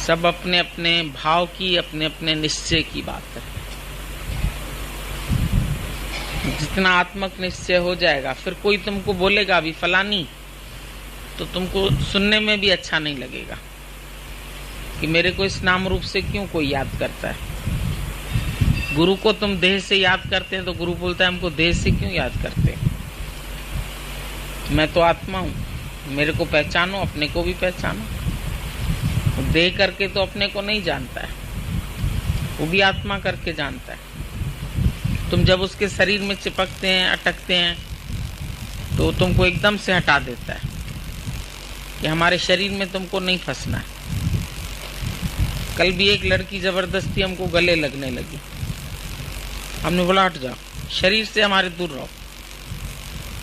सब अपने अपने भाव की, अपने अपने निश्चय की बात है। जितना आत्मक निश्चय हो जाएगा, फिर कोई तुमको बोलेगा अभी फलानी, तो तुमको सुनने में भी अच्छा नहीं लगेगा कि मेरे को इस नाम रूप से क्यों कोई याद करता है। गुरु को तुम देह से याद करते हैं तो गुरु बोलता है हमको देह से क्यों याद करते हैं, मैं तो आत्मा हूं, मेरे को पहचानो, अपने को भी पहचानो। देह करके तो अपने को नहीं जानता है, वो भी आत्मा करके जानता है। तुम जब उसके शरीर में चिपकते हैं, अटकते हैं, तो तुमको एकदम से हटा देता है कि हमारे शरीर में तुमको नहीं फंसना है। कल भी एक लड़की जबरदस्ती हमको गले लगने लगी, हमने बोला हट जाओ, शरीर से हमारे दूर रहो,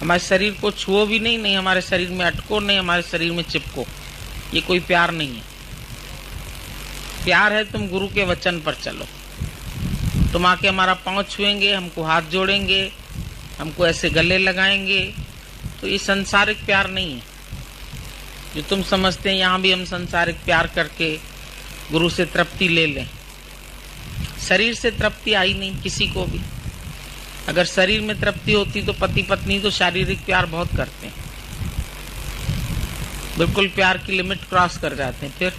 हमारे शरीर को छुओ भी नहीं, नहीं हमारे शरीर में अटको, नहीं हमारे शरीर में चिपको। ये कोई प्यार नहीं है। प्यार है तुम गुरु के वचन पर चलो। तुम आके हमारा पांव छुएंगे, हमको हाथ जोड़ेंगे, हमको ऐसे गले लगाएंगे, तो ये संसारिक प्यार नहीं है जो तुम समझते हैं। यहाँ भी हम संसारिक प्यार करके गुरु से तृप्ति ले लें। शरीर से तृप्ति आई नहीं किसी को भी। अगर शरीर में तृप्ति होती तो पति पत्नी तो शारीरिक प्यार बहुत करते हैं, बिल्कुल प्यार की लिमिट क्रॉस कर जाते हैं, फिर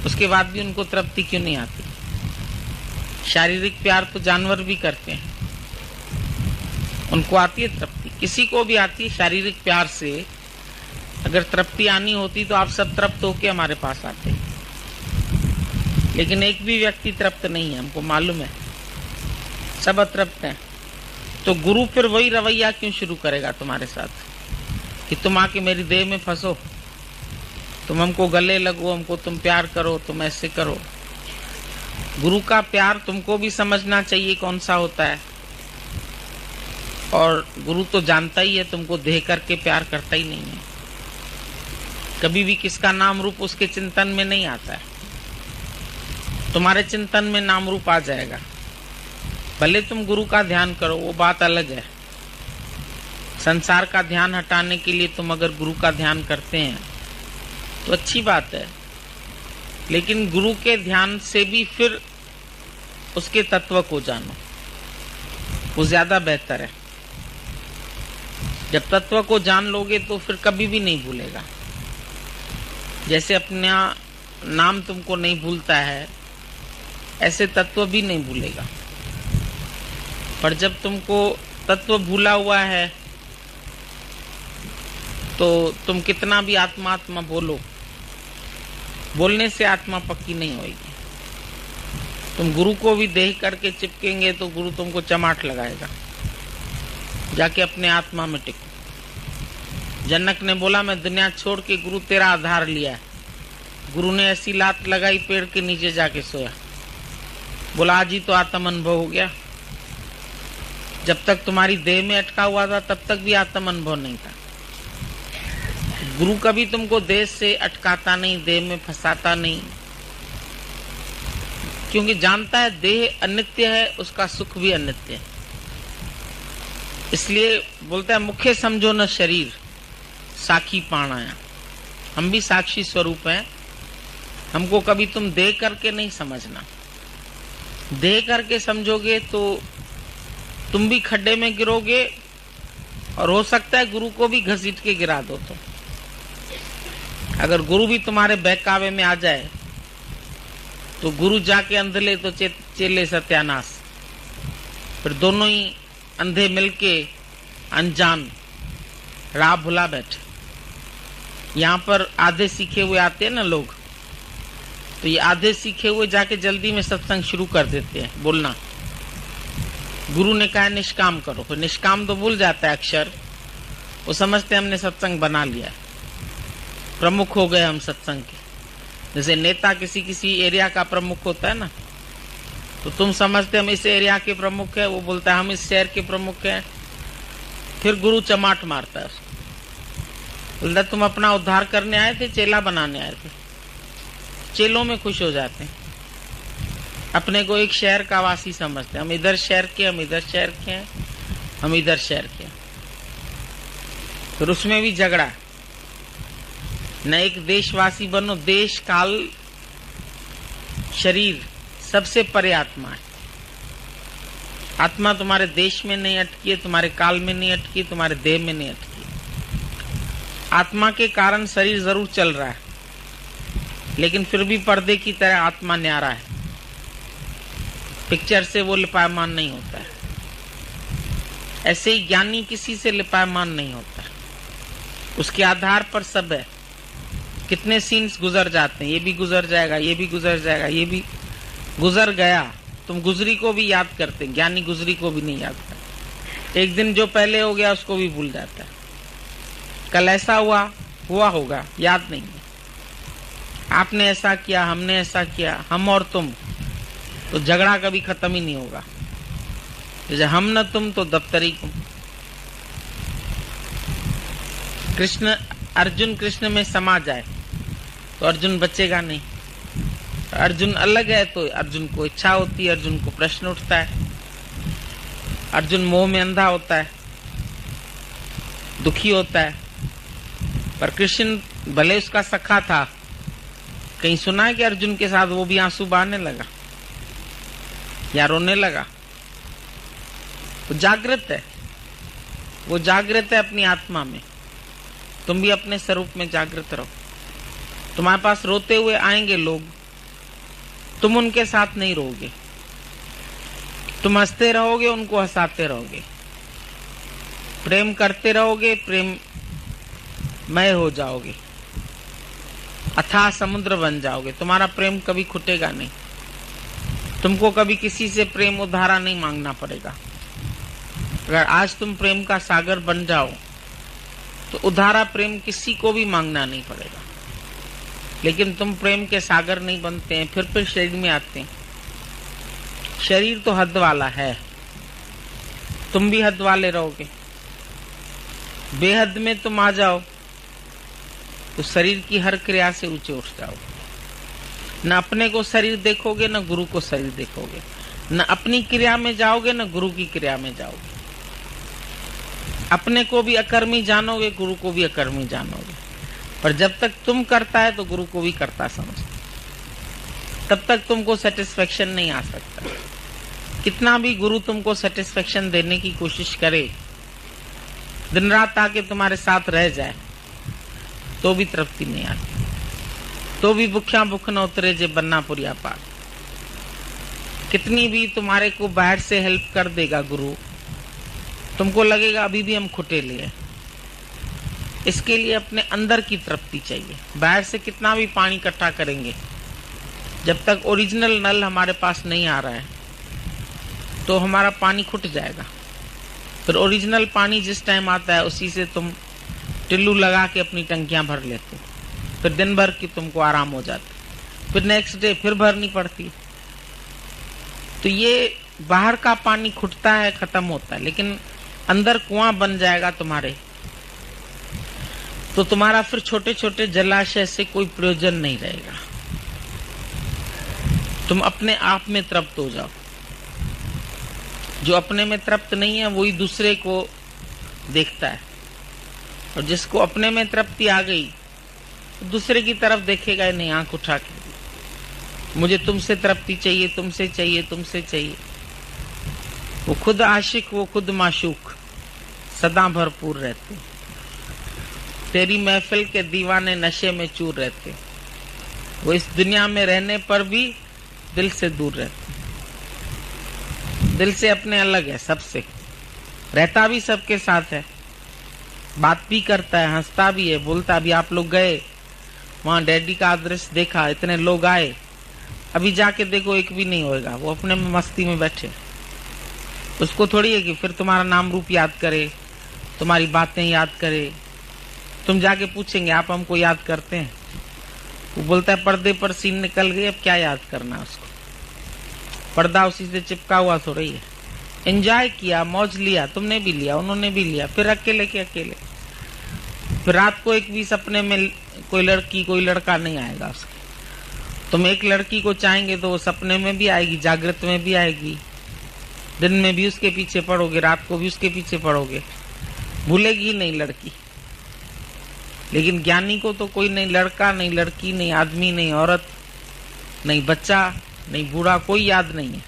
उसके बाद भी उनको तृप्ति क्यों नहीं आती। शारीरिक प्यार तो जानवर भी करते हैं, उनको आती है तृप्ति, किसी को भी आती है। शारीरिक प्यार से अगर तृप्ति आनी होती तो आप सब तृप्त होके हमारे पास आते, लेकिन एक भी व्यक्ति तृप्त नहीं है, हमको मालूम है, सब अतृप्त हैं। तो गुरु फिर वही रवैया क्यों शुरू करेगा तुम्हारे साथ कि तुम आके मेरी देह में फंसो, तुम हमको गले लगो, हमको तुम प्यार करो, तुम ऐसे करो। गुरु का प्यार तुमको भी समझना चाहिए कौन सा होता है, और गुरु तो जानता ही है तुमको देह करके प्यार करता ही नहीं है। कभी भी किसका नाम रूप उसके चिंतन में नहीं आता है। तुम्हारे चिंतन में नाम रूप आ जाएगा, भले तुम गुरु का ध्यान करो, वो बात अलग है। संसार का ध्यान हटाने के लिए तुम अगर गुरु का ध्यान करते हैं तो अच्छी बात है, लेकिन गुरु के ध्यान से भी फिर उसके तत्व को जानो, वो ज्यादा बेहतर है। जब तत्व को जान लोगे तो फिर कभी भी नहीं भूलेगा। जैसे अपना नाम तुमको नहीं भूलता है, ऐसे तत्व भी नहीं भूलेगा। पर जब तुमको तत्व भूला हुआ है तो तुम कितना भी आत्मा आत्मा बोलो, बोलने से आत्मा पक्की नहीं होगी। तुम गुरु को भी देह करके चिपकेंगे तो गुरु तुमको चमाट लगाएगा, जाके अपने आत्मा में टिको। जनक ने बोला मैं दुनिया छोड़ के गुरु तेरा आधार लिया है। गुरु ने ऐसी लात लगाई, पेड़ के नीचे जाके सोया, बोला आज ही तो आत्म अनुभव हो गया। जब तक तुम्हारी देह में अटका हुआ था तब तक भी आत्म अनुभव नहीं था। गुरु कभी तुमको देह से अटकाता नहीं, देह में फंसाता नहीं, क्योंकि जानता है देह अनित्य है, उसका सुख भी अनित्य है। इसलिए बोलता है मुख्य समझो न शरीर, साखी पाण आया। हम भी साक्षी स्वरूप हैं, हमको कभी तुम देह करके नहीं समझना। देह करके समझोगे तो तुम भी खड्डे में गिरोगे, और हो सकता है गुरु को भी घसीट के गिरा दो। तो अगर गुरु भी तुम्हारे बहकावे में आ जाए तो गुरु जाके अंधले तो चेले सत्यानाश। फिर दोनों ही अंधे मिलके अनजान राह भुला बैठे। यहाँ पर आधे सीखे हुए आते हैं ना लोग, तो ये आधे सीखे हुए जाके जल्दी में सत्संग शुरू कर देते हैं बोलना। गुरु ने कहा निष्काम करो, फिर निष्काम तो भूल जाता है अक्षर, वो समझते हमने सत्संग बना लिया, प्रमुख हो गए हम सत्संग के। जैसे नेता किसी किसी एरिया का प्रमुख होता है ना, तो तुम समझते हम इस एरिया के प्रमुख है, वो बोलता है हम इस शहर के प्रमुख हैं। फिर गुरु चमाट मारता है उसको, बोलता तुम अपना उद्धार करने आए थे, चेला बनाने आए थे। चेलों में खुश हो जाते हैं, अपने को एक शहर का वासी समझते हैं। हम इधर शहर के, हम इधर शहर के हैं, हम इधर शहर के हैं। फिर उसमें भी झगड़ा, न एक देशवासी बनो। देश काल शरीर सबसे परे आत्मा है। आत्मा तुम्हारे देश में नहीं अटकी है, तुम्हारे काल में नहीं अटकी, तुम्हारे देह में नहीं अटकी। आत्मा के कारण शरीर जरूर चल रहा है, लेकिन फिर भी पर्दे की तरह आत्मा न्यारा है। पिक्चर से वो लिपायमान नहीं होता है। ऐसे ही ज्ञानी किसी से लिपायमान नहीं होता है, उसके आधार पर सब है। कितने सीन्स गुजर जाते हैं, ये भी गुजर जाएगा, ये भी गुजर जाएगा, ये भी गुजर गया। तुम गुजरी को भी याद करते, ज्ञानी गुजरी को भी नहीं याद करते। एक दिन जो पहले हो गया उसको भी भूल जाता है। कल ऐसा हुआ होगा, याद नहीं है। आपने ऐसा किया, हमने ऐसा किया, हम और तुम, तो झगड़ा कभी खत्म ही नहीं होगा। जैसे हम न तुम तो दफ्तरी तुम। अर्जुन कृष्ण में समा जाए तो अर्जुन बचेगा नहीं। अर्जुन अलग है तो अर्जुन को इच्छा होती है, अर्जुन को प्रश्न उठता है, अर्जुन मोह में अंधा होता है, दुखी होता है। पर कृष्ण भले उसका सखा था, कहीं सुना है कि अर्जुन के साथ वो भी आंसू बहाने लगा या रोने लगा? वो जागृत है, वो जागृत है अपनी आत्मा में। तुम भी अपने स्वरूप में जागृत रहो। तुम्हारे पास रोते हुए आएंगे लोग, तुम उनके साथ नहीं रहोगे। तुम हंसते रहोगे, उनको हंसाते रहोगे, प्रेम करते रहोगे, प्रेम मय हो जाओगे, अथाह समुद्र बन जाओगे। तुम्हारा प्रेम कभी खुटेगा नहीं। तुमको कभी किसी से प्रेम उधारा नहीं मांगना पड़ेगा। अगर आज तुम प्रेम का सागर बन जाओ तो उधारा प्रेम किसी को भी मांगना नहीं पड़ेगा। लेकिन तुम प्रेम के सागर नहीं बनते हैं, फिर शरीर में आते हैं। शरीर तो हद वाला है, तुम भी हद वाले रहोगे। बेहद में तुम आ जाओ तो शरीर की हर क्रिया से ऊंचे उठ जाओगे। न अपने को शरीर देखोगे, न गुरु को शरीर देखोगे। न अपनी क्रिया में जाओगे, न गुरु की क्रिया में जाओगे। अपने को भी अकर्मी जानोगे, गुरु को भी अकर्मी जानोगे। पर जब तक तुम करता है तो गुरु को भी करता समझते, तब तक तुमको सेटिस्फेक्शन नहीं आ सकता। कितना भी गुरु तुमको सेटिस्फेक्शन देने की कोशिश करे, दिन रात आके तुम्हारे साथ रह जाए, तो भी तृप्ति नहीं आती। तो भी भूख्या भूख न उतरे जे बन्ना पुरिया पार। कितनी भी तुम्हारे को बाहर से हेल्प कर देगा गुरु, तुमको लगेगा अभी भी हम खुटे लिए। इसके लिए अपने अंदर की तृप्ति चाहिए। बाहर से कितना भी पानी इकट्ठा करेंगे, जब तक ओरिजिनल नल हमारे पास नहीं आ रहा है तो हमारा पानी खुट जाएगा। फिर ओरिजिनल पानी जिस टाइम आता है उसी से तुम टिल्लू लगा के अपनी टंकियां भर लेते हो। फिर दिन भर की तुमको आराम हो जाता, फिर नेक्स्ट डे फिर भरनी पड़ती। तो ये बाहर का पानी खुटता है, खत्म होता है, लेकिन अंदर कुआं बन जाएगा तुम्हारे, तो तुम्हारा फिर छोटे छोटे जलाशय से कोई प्रयोजन नहीं रहेगा। तुम अपने आप में तृप्त हो जाओ। जो अपने में तृप्त नहीं है वही दूसरे को देखता है, और जिसको अपने में तृप्ति आ गई तो दूसरे की तरफ देखेगा ही नहीं आंख उठा के। मुझे तुमसे तृप्ति चाहिए, तुमसे चाहिए, तुमसे चाहिए। वो खुद आशिक, वो खुद माशूक, सदा भरपूर रहते। तेरी महफिल के दीवाने नशे में चूर रहते। वो इस दुनिया में रहने पर भी दिल से दूर रहते, दिल से अपने अलग है सबसे। रहता भी सबके साथ है, बात भी करता है, हंसता भी है, बोलता भी। आप लोग गए वहां, डैडी का दृश्य देखा, इतने लोग आए, अभी जाके देखो एक भी नहीं होएगा। वो अपने में मस्ती में बैठे। उसको थोड़ी है कि फिर तुम्हारा नाम रूप याद करे, तुम्हारी बातें याद करे। तुम जाके पूछेंगे आप हमको याद करते हैं? वो बोलता है पर्दे पर सीन निकल गई, अब क्या याद करना उसको। पर्दा उसी से चिपका हुआ थोड़ी है। एंजॉय किया, मौज लिया, तुमने भी लिया, उन्होंने भी लिया, फिर अकेले के अकेले। फिर रात को एक भी सपने में कोई लड़की कोई लड़का नहीं आएगा उसके। तुम एक लड़की को चाहेंगे तो वो सपने में भी आएगी, जागृत में भी आएगी, दिन में भी उसके पीछे पड़ोगे, रात को भी उसके पीछे पड़ोगे, भूलेगी नहीं लड़की। लेकिन ज्ञानी को तो कोई नहीं लड़का, नहीं लड़की, नहीं आदमी, नहीं औरत, नहीं बच्चा, नहीं बूढ़ा कोई याद नहीं है,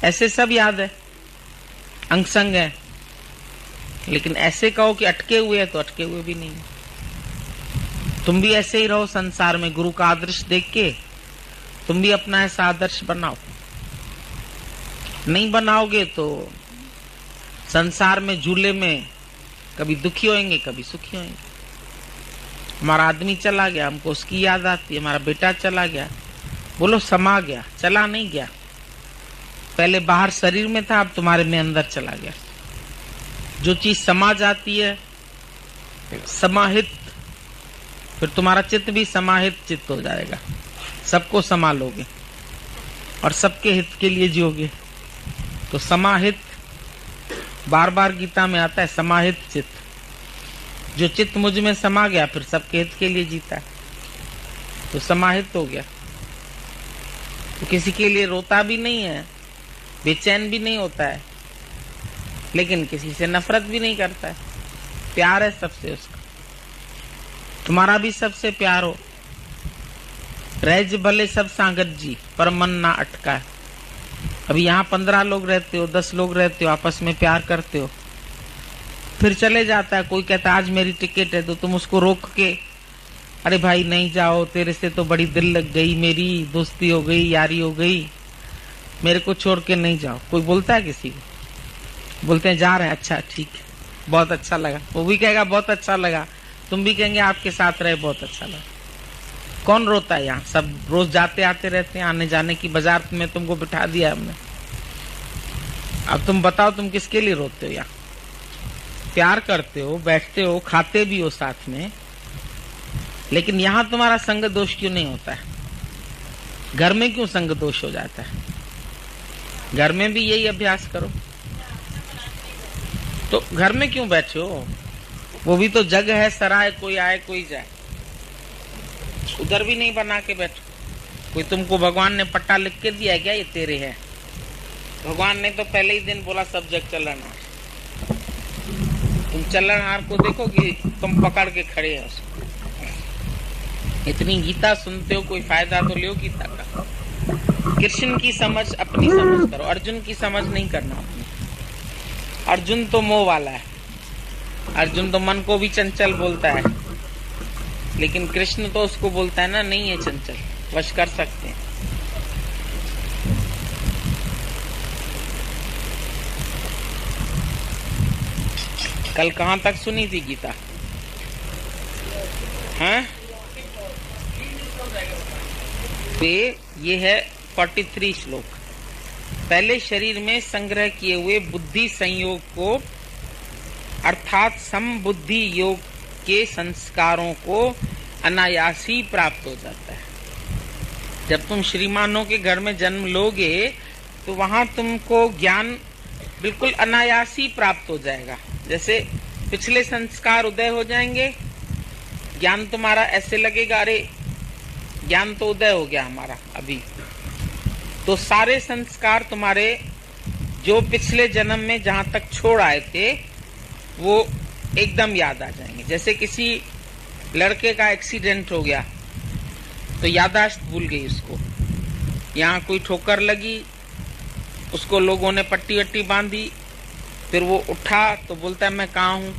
ऐसे सब याद है, अंग संग है, लेकिन ऐसे कहो कि अटके हुए है तो अटके हुए भी नहीं है। तुम भी ऐसे ही रहो संसार में, गुरु का आदर्श देख के तुम भी अपना ऐसा आदर्श बनाओ। नहीं बनाओगे तो संसार में झूले में कभी दुखी होंगे कभी सुखी होंगे। हमारा आदमी चला गया, हमको उसकी याद आती है, हमारा बेटा चला गया, बोलो समा गया, चला नहीं गया। पहले बाहर शरीर में था, अब तुम्हारे में अंदर चला गया। जो चीज समा जाती है समाहित, फिर तुम्हारा चित्त भी समाहित चित्त हो जाएगा, सबको संभालोगे और सबके हित के लिए जियोगे। तो समाहित, बार बार गीता में आता है समाहित चित्त। जो चित्त मुझ में समा गया फिर सबके हित के लिए जीता है, तो समाहित हो गया। तो किसी के लिए रोता भी नहीं है, बेचैन भी नहीं होता है, लेकिन किसी से नफरत भी नहीं करता है, प्यार है सबसे उसका। तुम्हारा भी सबसे प्यार हो। रहज भले सब सांगत जी, पर मन ना अटका है। अभी यहाँ 15 लोग रहते हो, 10 लोग रहते हो, आपस में प्यार करते हो, फिर चले जाता है कोई, कहता है आज मेरी टिकट है, तो तुम उसको रोक के अरे भाई नहीं जाओ, तेरे से तो बड़ी दिल लग गई, मेरी दोस्ती हो गई, यारी हो गई, मेरे को छोड़ के नहीं जाओ। कोई बोलता है किसी को? बोलते हैं जा रहे हैं, अच्छा ठीक है, बहुत अच्छा लगा। वो भी कहेगा बहुत अच्छा लगा, तुम भी कहेंगे आपके साथ रहे बहुत अच्छा लगा। कौन रोता है यहाँ? सब रोज जाते आते रहते हैं, आने जाने की बाजार में तुमको बिठा दिया हमने। अब तुम बताओ तुम किसके लिए रोते हो? यहाँ प्यार करते हो, बैठते हो, खाते भी हो साथ में, लेकिन यहाँ तुम्हारा संग दोष क्यों नहीं होता है? घर में क्यों संग दोष हो जाता है? घर में भी यही अभ्यास करो। तो घर में क्यों बैठे हो? वो भी तो जग है, सराय, कोई आए कोई जाए। उधर भी नहीं बना के बैठो। कोई तुमको भगवान ने पट्टा लिख के दिया क्या ये तेरे है? भगवान ने तो पहले ही दिन बोला सब जग चलनहार। तुम चलनहार को देखो कि तुम पकड़ के खड़े हो उसको। इतनी गीता सुनते हो, कोई फायदा तो लो गीता का। कृष्ण की समझ अपनी समझ करो, अर्जुन की समझ नहीं करना अपनी। अर्जुन तो मोह वाला है, अर्जुन तो मन को भी चंचल बोलता है, लेकिन कृष्ण तो उसको बोलता है ना नहीं है चंचल, वश कर सकते हैं। कल कहां तक सुनी थी गीता? हाँ, तो ये है 43 श्लोक। पहले शरीर में संग्रह किए हुए बुद्धि संयोग को अर्थात समबुद्धि योग के संस्कारों को अनायास ही प्राप्त हो जाता है। जब तुम श्रीमानों के घर में जन्म लोगे तो वहां तुमको ज्ञान बिल्कुल अनायास ही प्राप्त हो जाएगा। जैसे पिछले संस्कार उदय हो जाएंगे, ज्ञान तुम्हारा ऐसे लगेगा अरे ज्ञान तो उदय हो गया हमारा अभी। तो सारे संस्कार तुम्हारे जो पिछले जन्म में जहां तक छोड़ आए थे वो एकदम याद आ जाएंगे। जैसे किसी लड़के का एक्सीडेंट हो गया तो यादाश्त भूल गई उसको, यहाँ कोई ठोकर लगी, उसको लोगों ने पट्टी वट्टी बांधी, फिर वो उठा तो बोलता है मैं कहाँ हूँ।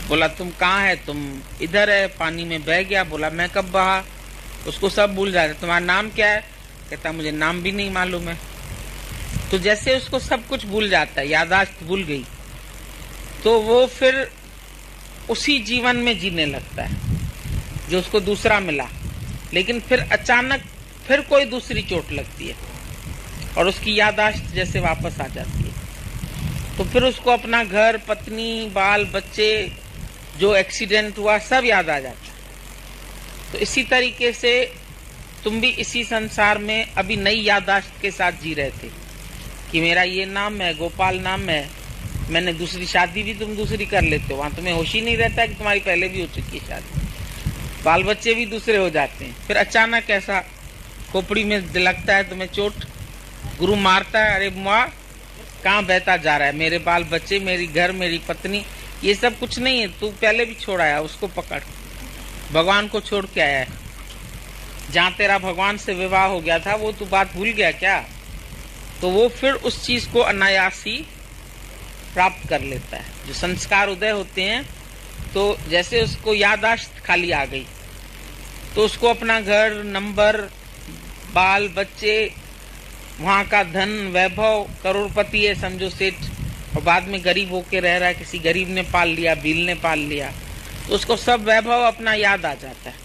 बोला तुम कहाँ है? तुम इधर है, पानी में बह गया। बोला मैं कब बहा? उसको सब भूल जाता। तुम्हारा नाम क्या है? कहता मुझे नाम भी नहीं मालूम है। तो जैसे उसको सब कुछ भूल जाता है, यादाश्त भूल गई, तो वो फिर उसी जीवन में जीने लगता है जो उसको दूसरा मिला। लेकिन फिर अचानक फिर कोई दूसरी चोट लगती है और उसकी यादाश्त जैसे वापस आ जाती है। तो फिर उसको अपना घर, पत्नी, बाल बच्चे, जो एक्सीडेंट हुआ सब याद आ जाता है। तो इसी तरीके से तुम भी इसी संसार में अभी नई यादाश्त के साथ जी रहे थे कि मेरा ये नाम है, गोपाल नाम है, मैंने दूसरी शादी भी तुम दूसरी कर लेते हो। वहां तुम्हें होश ही नहीं रहता है कि तुम्हारी पहले भी हो चुकी है शादी, बाल बच्चे भी दूसरे हो जाते हैं। फिर अचानक ऐसा खोपड़ी में लगता है तुम्हें चोट, गुरु मारता है, अरे माँ कहाँ बहता जा रहा है, मेरे बाल बच्चे, मेरी घर, मेरी पत्नी, ये सब कुछ नहीं है, तू पहले भी छोड़ आया, उसको पकड़, भगवान को छोड़ के आया है। जहाँ तेरा भगवान से विवाह हो गया था वो तू बात भूल गया क्या? तो वो फिर उस चीज को अनायास ही प्राप्त कर लेता है। जो संस्कार उदय होते हैं तो जैसे उसको याददाश्त खाली आ गई तो उसको अपना घर, नंबर, बाल बच्चे, वहां का धन वैभव, करोड़पति है समझो सेठ, और बाद में गरीब होके रह रहा है, किसी गरीब ने पाल लिया, भील ने पाल लिया, तो उसको सब वैभव अपना याद आ जाता है।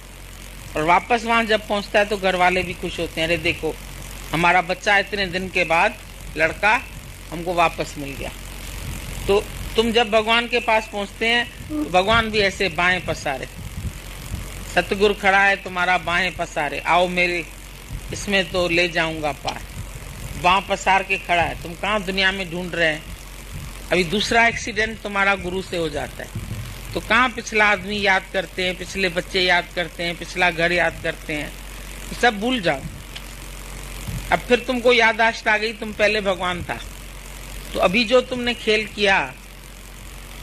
और वापस वहां जब पहुंचता है तो घर वाले भी खुश होते हैं, अरे देखो हमारा बच्चा इतने दिन के बाद, लड़का हमको वापस मिल गया। तो तुम जब भगवान के पास पहुंचते हैं तो भगवान भी ऐसे बाएं पसारे, सतगुरु खड़ा है तुम्हारा बाएं पसारे, आओ मेरे इसमें तो ले जाऊंगा पार। बां पसार के खड़ा है, तुम कहाँ दुनिया में ढूंढ रहे हैं? अभी दूसरा एक्सीडेंट तुम्हारा गुरु से हो जाता है तो कहाँ पिछला आदमी याद करते हैं, पिछले बच्चे याद करते हैं, पिछला घर याद करते हैं, तो सब भूल जाओ। अब फिर तुमको याददाश्त आ गई, तुम पहले भगवान था, तो अभी जो तुमने खेल किया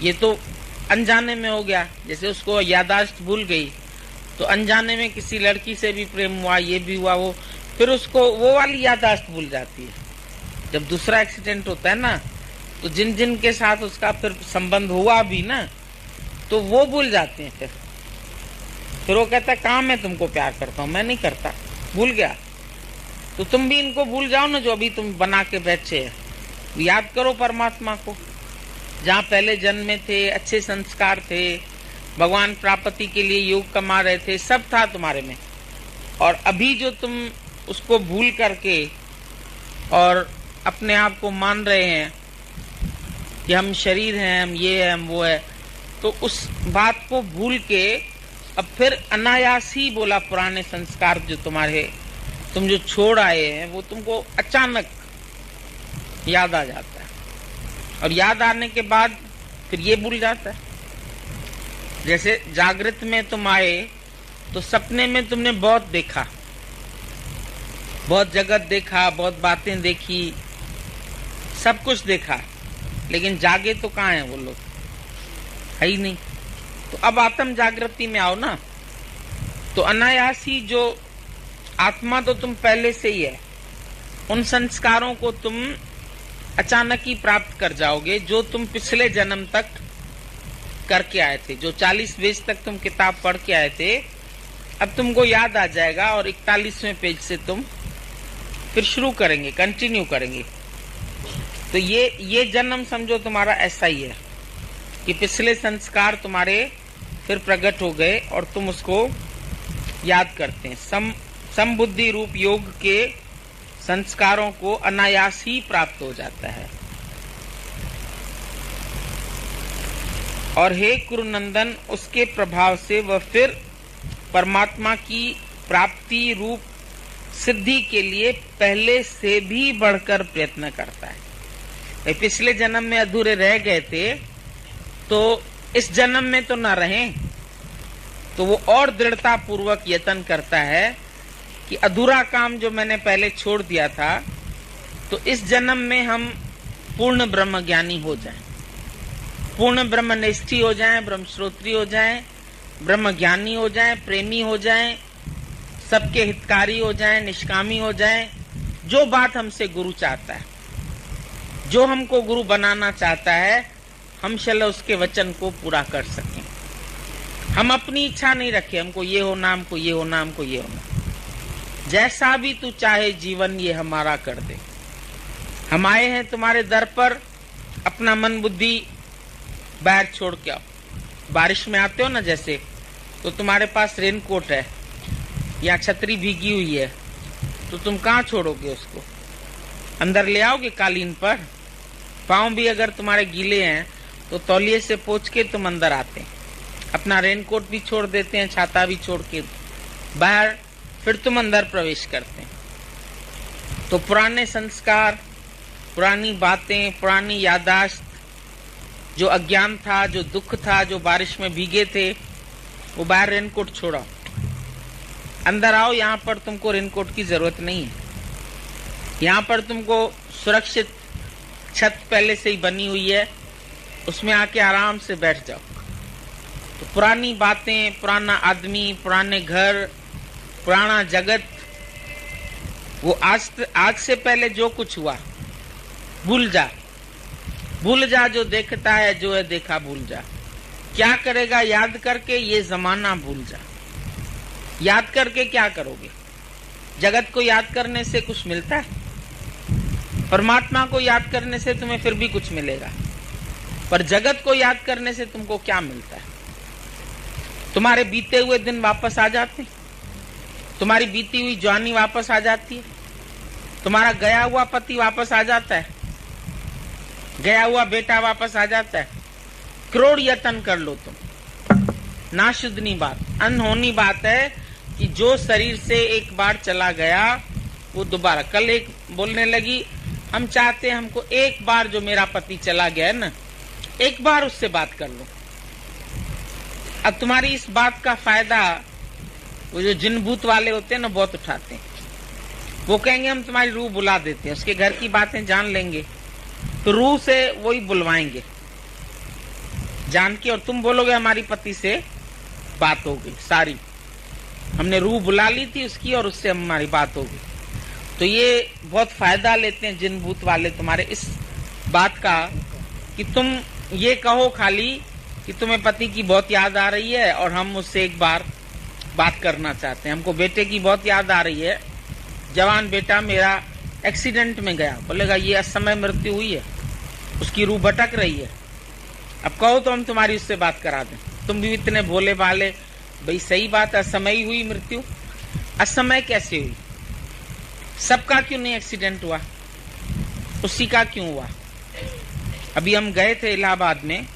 ये तो अनजाने में हो गया। जैसे उसको याददाश्त भूल गई तो अनजाने में किसी लड़की से भी प्रेम हुआ, ये भी हुआ, वो फिर उसको वो वाली याददाश्त भूल जाती है। जब दूसरा एक्सीडेंट होता है ना तो जिन जिन के साथ उसका फिर संबंध हुआ भी ना तो वो भूल जाते हैं। फिर वो कहता है कहाँ मैं तुमको प्यार करता हूँ, मैं नहीं करता, भूल गया। तो तुम भी इनको भूल जाओ ना जो अभी तुम बना के बैठे हैं। याद करो परमात्मा को, जहाँ पहले जन्म में थे, अच्छे संस्कार थे, भगवान प्राप्ति के लिए योग कमा रहे थे, सब था तुम्हारे में। और अभी जो तुम उसको भूल करके और अपने आप को मान रहे हैं कि हम शरीर हैं, हम ये है, हम वो है, तो उस बात को भूल के अब फिर अनायास ही बोला पुराने संस्कार जो तुम्हारे तुम जो छोड़ आए हैं वो तुमको अचानक याद आ जाता है। और याद आने के बाद फिर ये भूल जाता है। जैसे जागृत में तुम आए तो सपने में तुमने बहुत देखा, बहुत जगत देखा, बहुत बातें देखी, सब कुछ देखा, लेकिन जागे तो कहाँ हैं वो लोग, है ही नहीं। तो अब आत्म जागृति में आओ ना, तो अनायास ही जो आत्मा तो तुम पहले से ही है, उन संस्कारों को तुम अचानक ही प्राप्त कर जाओगे जो तुम पिछले जन्म तक करके आए थे। जो 40 पेज तक तुम किताब पढ़ के आए थे अब तुमको याद आ जाएगा और 41वें पेज से तुम फिर शुरू करेंगे, कंटिन्यू करेंगे। तो ये जन्म समझो तुम्हारा ऐसा ही है कि पिछले संस्कार तुम्हारे फिर प्रकट हो गए और तुम उसको याद करते हैं। समबुद्धि रूप योग के संस्कारों को अनायास ही प्राप्त हो जाता है। और हे कुरुनंदन, उसके प्रभाव से वह फिर परमात्मा की प्राप्ति रूप सिद्धि के लिए पहले से भी बढ़कर प्रयत्न करता है। पिछले जन्म में अधूरे रह गए थे तो इस जन्म में तो न रहें, तो वो और दृढ़ता पूर्वक यत्न करता है कि अधूरा काम जो मैंने पहले छोड़ दिया था तो इस जन्म में हम पूर्ण ब्रह्म ज्ञानी हो जाएं, पूर्ण ब्रह्मनिष्ठी हो जाएं, ब्रह्मश्रोत्री हो जाएं, ब्रह्म ज्ञानी हो जाएं, प्रेमी हो जाएं, सबके हितकारी हो जाएं, निष्कामी हो जाएं। जो बात हमसे गुरु चाहता है, जो हमको गुरु बनाना चाहता है, हम शायद उसके वचन को पूरा कर सकें। हम अपनी इच्छा नहीं रखें, हमको ये होना, हमको ये होना, हमको ये होना। जैसा भी तू चाहे जीवन ये हमारा कर दे। हम आए हैं तुम्हारे दर पर, अपना मन बुद्धि बाहर छोड़ के आओ। बारिश में आते हो ना जैसे, तो तुम्हारे पास रेनकोट है या छतरी भीगी हुई है, तो तुम कहाँ छोड़ोगे उसको? अंदर ले आओगे कालीन पर। पाँव भी अगर तुम्हारे गीले हैं तो तौलिए से पोंछ के तुम अंदर आते हैं, अपना रेनकोट भी छोड़ देते हैं, छाता भी छोड़ के बाहर, फिर तुम अंदर प्रवेश करते हैं। तो पुराने संस्कार, पुरानी बातें, पुरानी यादाश्त, जो अज्ञान था, जो दुख था, जो बारिश में भीगे थे, वो बाहर रेनकोट छोड़ो, अंदर आओ। यहाँ पर तुमको रेनकोट की जरूरत नहीं है। यहाँ पर तुमको सुरक्षित छत पहले से ही बनी हुई है, उसमें आके आराम से बैठ जाओ। तो पुरानी बातें, पुराना आदमी, पुराने घर, पुराना जगत, वो आज से पहले जो कुछ हुआ भूल जा, भूल जा जो देखता है, जो है देखा भूल जा। क्या करेगा याद करके? ये जमाना भूल जा। याद करके क्या करोगे? जगत को याद करने से कुछ मिलता है? परमात्मा को याद करने से तुम्हें फिर भी कुछ मिलेगा, पर जगत को याद करने से तुमको क्या मिलता है? तुम्हारे बीते हुए दिन वापस आ जाते हैं, तुम्हारी बीती हुई जवानी वापस आ जाती है, तुम्हारा गया हुआ पति वापस आ जाता है, गया हुआ बेटा वापस आ जाता है। करोड़ यत्न कर लो तुम, नाशुद्धनी बात, अनहोनी बात है कि जो शरीर से एक बार चला गया वो दोबारा। कल एक बोलने लगी, हम चाहते हैं हमको एक बार जो मेरा पति चला गया है ना, एक बार उससे बात कर लो। अब तुम्हारी इस बात का फायदा वो जो जिन भूत वाले होते हैं ना बहुत उठाते हैं। वो कहेंगे हम तुम्हारी रूह बुला देते हैं, उसके घर की बातें जान लेंगे तो रूह से वही बुलवाएंगे जान के, और तुम बोलोगे हमारी पति से बात हो गई सारी, हमने रूह बुला ली थी उसकी और उससे हमारी बात हो गई। तो ये बहुत फायदा लेते हैं जिन भूत वाले तुम्हारे इस बात का कि तुम ये कहो खाली कि तुम्हें पति की बहुत याद आ रही है और हम उससे एक बार बात करना चाहते हैं। हमको बेटे की बहुत याद आ रही है, जवान बेटा मेरा एक्सीडेंट में गया। बोलेगा ये असमय मृत्यु हुई है, उसकी रूह भटक रही है। अब कहो तो हम तुम्हारी उससे बात करा दें। तुम भी इतने भोले भाले, भाई सही बात, असमय हुई मृत्यु। असमय कैसे हुई? सबका क्यों नहीं एक्सीडेंट हुआ, उसी का क्यों हुआ? अभी हम गए थे इलाहाबाद में,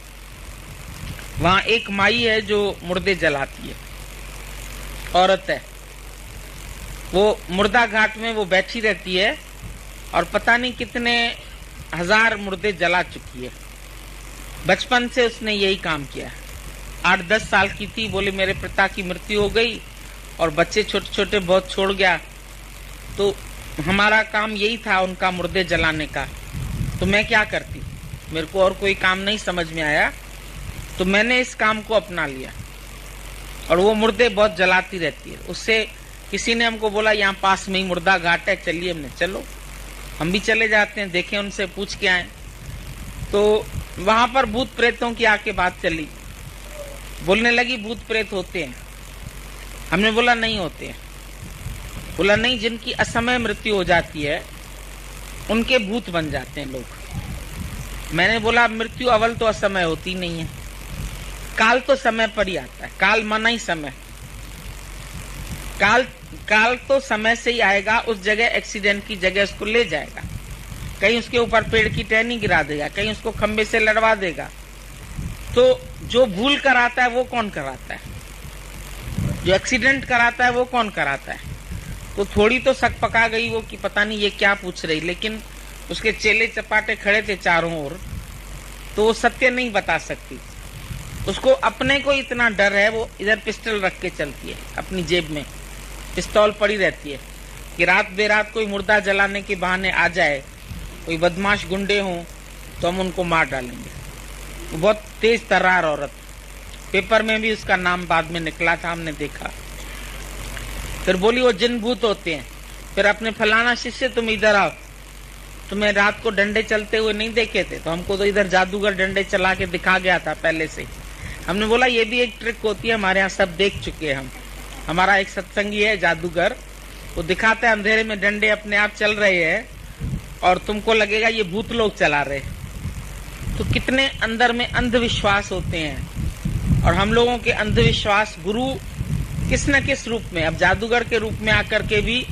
वहां एक माई है जो मुर्दे जलाती है, औरत है। वो मुर्दा घाट में वो बैठी रहती है और पता नहीं कितने हजार मुर्दे जला चुकी है। बचपन से उसने यही काम किया। 8-10 साल की थी, बोले मेरे पिता की मृत्यु हो गई और बच्चे छोटे छोटे बहुत छोड़ गया, तो हमारा काम यही था उनका मुर्दे जलाने का। तो मैं क्या करती, मेरे को और कोई काम नहीं समझ में आया, तो मैंने इस काम को अपना लिया। और वो मुर्दे बहुत जलाती रहती है। उससे किसी ने हमको बोला यहाँ पास में ही मुर्दा घाट है, चलिए। हमने चलो, हम भी चले जाते हैं, देखें, उनसे पूछ के आए। तो वहां पर भूत प्रेतों की आके बात चली, बोलने लगी भूत प्रेत होते हैं। हमने बोला नहीं होते हैं। बोला नहीं, जिनकी असमय मृत्यु हो जाती है उनके भूत बन जाते हैं लोग। मैंने बोला मृत्यु अवल तो असमय होती नहीं है, काल तो समय पर ही आता है। काल माना ही समय, काल तो समय से ही आएगा। उस जगह एक्सीडेंट की जगह उसको ले जाएगा, कहीं उसके ऊपर पेड़ की टहनी गिरा देगा, कहीं उसको खंबे से लड़वा देगा। तो जो भूल कराता है वो कौन कराता है? जो एक्सीडेंट कराता है वो कौन कराता है? तो थोड़ी तो शक पका गई वो कि पता नहीं ये क्या पूछ रही, लेकिन उसके चेले चपाटे खड़े थे चारों ओर, तो वो सत्य नहीं बता सकती। उसको अपने को इतना डर है, वो इधर पिस्टल रख के चलती है, अपनी जेब में पिस्तौल पड़ी रहती है कि रात बेरात कोई मुर्दा जलाने के बहाने आ जाए, कोई बदमाश गुंडे हों तो हम उनको मार डालेंगे। वो बहुत तेज तर्रार औरत, पेपर में भी उसका नाम बाद में निकला था, हमने देखा। फिर बोली वो जिन भूत होते हैं। फिर अपने फलाना शिष्य तुम इधर आओ, तुम्हें रात को डंडे चलते हुए नहीं देखे थे? तो हमको तो इधर जादूगर डंडे चला के दिखा गया था पहले से। हमने बोला ये भी एक ट्रिक होती है, हमारे यहाँ सब देख चुके हैं हम। हमारा एक सत्संगी है जादूगर, वो दिखाता है अंधेरे में डंडे अपने आप चल रहे हैं और तुमको लगेगा ये भूत लोग चला रहे। तो कितने अंदर में अंधविश्वास होते हैं, और हम लोगों के अंधविश्वास गुरु किस न किस रूप में, अब जादूगर के रूप में आकर के भी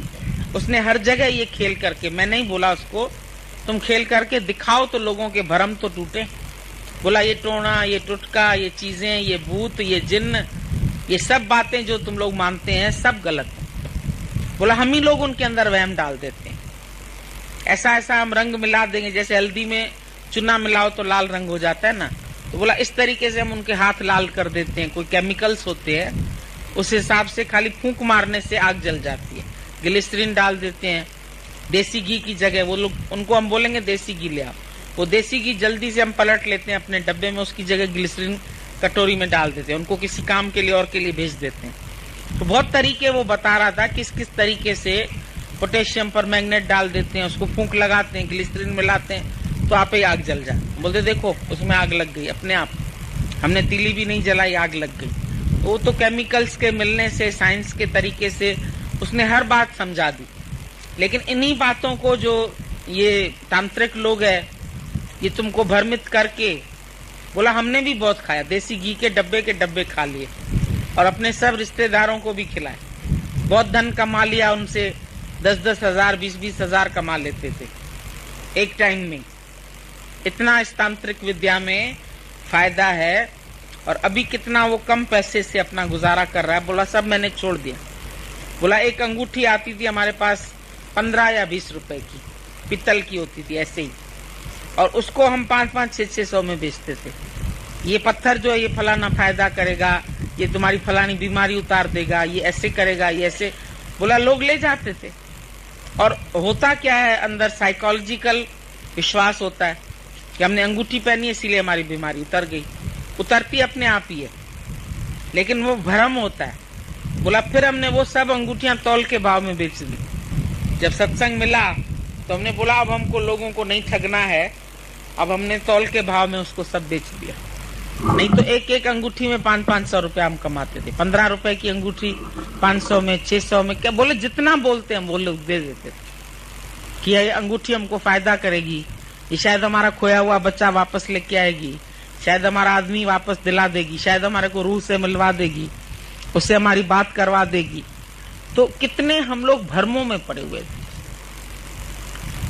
उसने हर जगह ये खेल करके, मैं नहीं बोला उसको, तुम खेल करके दिखाओ तो लोगों के भरम तो टूटे। बोला ये टोना, ये टुटका, ये चीजें, ये भूत, ये जिन्न, ये सब बातें जो तुम लोग मानते हैं सब गलत है। बोला हम ही लोग उनके अंदर वहम डाल देते हैं। ऐसा ऐसा हम रंग मिला देंगे, जैसे हल्दी में चूना मिलाओ तो लाल रंग हो जाता है ना, तो बोला इस तरीके से हम उनके हाथ लाल कर देते हैं। कोई केमिकल्स होते हैं, उस हिसाब से खाली फूंक मारने से आग जल जाती है। ग्लिसरीन डाल देते हैं देसी घी की जगह, वो लोग, उनको हम बोलेंगे देसी घी ले आओ, वो देसी घी जल्दी से हम पलट लेते हैं अपने डब्बे में, उसकी जगह ग्लिसरीन कटोरी में डाल देते हैं, उनको किसी काम के लिए और के लिए भेज देते हैं। तो बहुत तरीके वो बता रहा था किस किस तरीके से पोटेशियम पर मैग्नेट डाल देते हैं, उसको फूंक लगाते हैं, ग्लिसरीन मिलाते हैं तो आप ही आग जल जाए। बोलते देखो उसमें आग लग गई अपने आप, हमने तीली भी नहीं जलाई, आग लग गई। तो वो तो केमिकल्स के मिलने से, साइंस के तरीके से उसने हर बात समझा दी। लेकिन इन्हीं बातों को जो ये तांत्रिक लोग है, ये तुमको भ्रमित करके बोला हमने भी बहुत खाया, देसी घी के डब्बे खा लिए और अपने सब रिश्तेदारों को भी खिलाए, बहुत धन कमा लिया उनसे, 10-10 हजार 20-20 हजार कमा लेते थे एक टाइम में। इतना इस तांत्रिक विद्या में फायदा है और अभी कितना वो कम पैसे से अपना गुजारा कर रहा है। बोला सब मैंने छोड़ दिया। बोला एक अंगूठी आती थी हमारे पास 15 या 20 रुपए की, पित्तल की होती थी ऐसे ही, और उसको हम 5-5, 600 में बेचते थे। ये पत्थर जो है ये फलाना फायदा करेगा, ये तुम्हारी फलानी बीमारी उतार देगा, ये ऐसे करेगा, ये ऐसे। बोला लोग ले जाते थे। और होता क्या है, अंदर साइकोलॉजिकल विश्वास होता है कि हमने अंगूठी पहनी इसीलिए हमारी बीमारी उतर गई। उतरती अपने आप ही है, लेकिन वो भ्रम होता है। बोला फिर हमने वो सब अंगूठियां तौल के भाव में बेच दी। जब सत्संग मिला तो हमने बोला अब हमको लोगों को नहीं ठगना है, अब हमने तौल के भाव में उसको सब बेच दिया। नहीं तो एक एक अंगूठी में 500-500 रुपया हम कमाते थे। 15 रुपए की अंगूठी 500 में, 600 में, क्या बोले जितना बोलते हैं बोले दे देते थे कि ये अंगूठी हमको फायदा करेगी, ये शायद हमारा खोया हुआ बच्चा वापस लेके आएगी, शायद हमारा आदमी वापस दिला देगी, शायद हमारे को रूह से मिलवा देगी, उससे हमारी बात करवा देगी। तो कितने हम लोग भ्रमों में पड़े हुए थे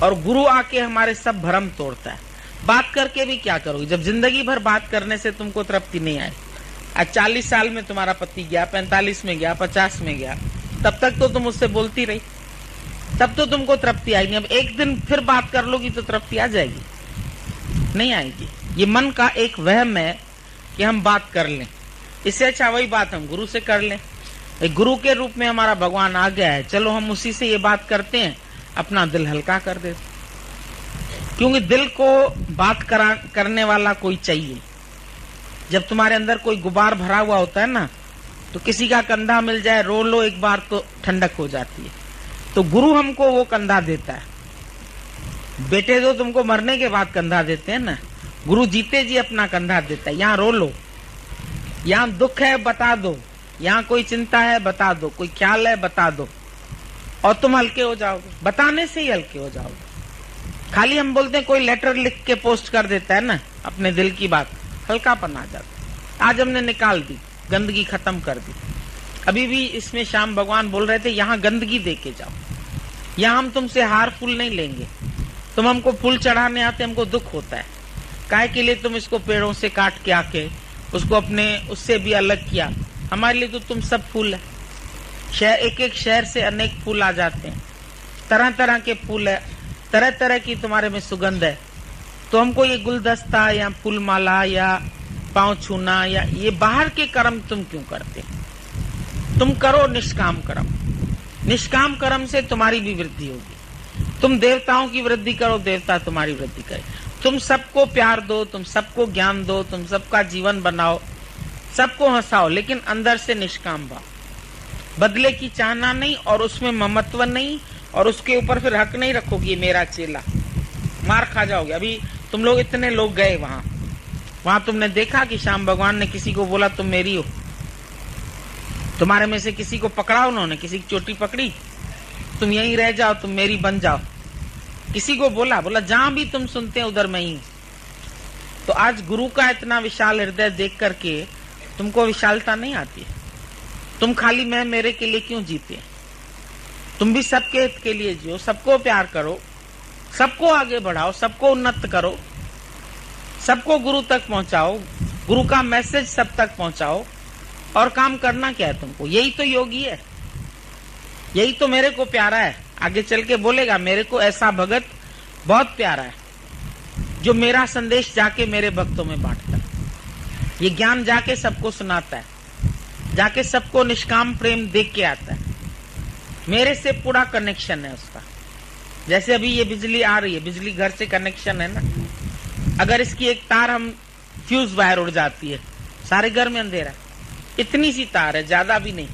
और गुरु आके हमारे सब भ्रम तोड़ता है। बात करके भी क्या करोगे जब जिंदगी भर बात करने से तुमको तृप्ति नहीं आए। आज 40 साल में तुम्हारा पति गया, 45 में गया, 50 में गया, तब तक तो तुम उससे बोलती रही, तब तो तुमको तृप्ति आएगी। अब एक दिन फिर बात कर लोगी तो तृप्ति आ जाएगी? नहीं आएगी। ये मन का एक वहम है कि हम बात कर लें, इससे अच्छा वही बात हम गुरु से कर लें। एक गुरु के रूप में हमारा भगवान आ गया है, चलो हम उसी से ये बात करते हैं, अपना दिल हल्का कर देते। क्योंकि दिल को बात करने वाला कोई चाहिए। जब तुम्हारे अंदर कोई गुबार भरा हुआ होता है ना, तो किसी का कंधा मिल जाए, रो लो एक बार तो ठंडक हो जाती है। तो गुरु हमको वो कंधा देता है। बेटे तो तुमको मरने के बाद कंधा देते हैं ना, गुरु जीते जी अपना कंधा देता है। यहाँ रो लो, यहाँ दुख है बता दो, यहाँ कोई चिंता है बता दो, कोई ख्याल है बता दो, और तुम हल्के हो जाओगे। बताने से ही हल्के हो जाओगे। खाली हम बोलते हैं, कोई लेटर लिख के पोस्ट कर देता है ना अपने दिल की बात, हल्कापन आ जाता। आज हमने निकाल दी, गंदगी खत्म कर दी। अभी भी इसमें श्याम भगवान बोल रहे थे यहाँ गंदगी दे के जाओ, यहाँ हम तुमसे हार फूल नहीं लेंगे। तुम हमको फूल चढ़ाने आते, हमको दुख होता है, काहे के लिए तुम इसको पेड़ों से काट के आके उसको अपने उससे भी अलग किया। हमारे लिए तो तुम सब फूल है। शहर, एक एक शहर से अनेक फूल आ जाते हैं, तरह तरह के फूल है, तरह तरह की तुम्हारे में सुगंध है। तो हमको ये गुलदस्ता या फूल माला या पांव छूना या ये बाहर के कर्म तुम क्यों करते? तुम करो निष्काम कर्म। निष्काम कर्म से तुम्हारी भी वृद्धि होगी। तुम देवताओं की वृद्धि करो, देवता तुम्हारी वृद्धि करे। तुम सबको प्यार दो, तुम सबको ज्ञान दो, तुम सबका जीवन बनाओ, सबको हंसाओ, लेकिन अंदर से निष्काम भाव, बदले की चाहना नहीं और उसमें ममत्व नहीं, और उसके ऊपर फिर हक नहीं रखोगे मेरा चेला, मार खा जाओगे। अभी तुम लोग इतने लोग गए वहां तुमने देखा कि श्याम भगवान ने किसी को बोला तुम मेरी हो? तुम्हारे में से किसी को पकड़ा उन्होंने, किसी की चोटी पकड़ी, तुम यहीं रह जाओ, तुम मेरी बन जाओ? किसी को बोला जहां भी तुम सुनते हैं उधर मैं ही हूं। तो आज गुरु का इतना विशाल हृदय देख करके तुमको विशालता नहीं आती है। तुम खाली मैं मेरे के लिए क्यों जीते? तुम भी सबके हित के लिए जियो, सबको प्यार करो, सबको आगे बढ़ाओ, सबको उन्नत करो, सबको गुरु तक पहुंचाओ, गुरु का मैसेज सब तक पहुंचाओ। और काम करना क्या है तुमको? यही तो योगी है, यही तो मेरे को प्यारा है। आगे चल के बोलेगा मेरे को ऐसा भगत बहुत प्यारा है जो मेरा संदेश जाके मेरे भक्तों में बांटता है, ये ज्ञान जाके सबको सुनाता है, जाके सबको निष्काम प्रेम देख के आता है। मेरे से पूरा कनेक्शन है उसका। जैसे अभी ये बिजली आ रही है, बिजली घर से कनेक्शन है ना, अगर इसकी एक तार हम फ्यूज वायर उड़ जाती है, सारे घर में अंधेरा। इतनी सी तार है, ज्यादा भी नहीं,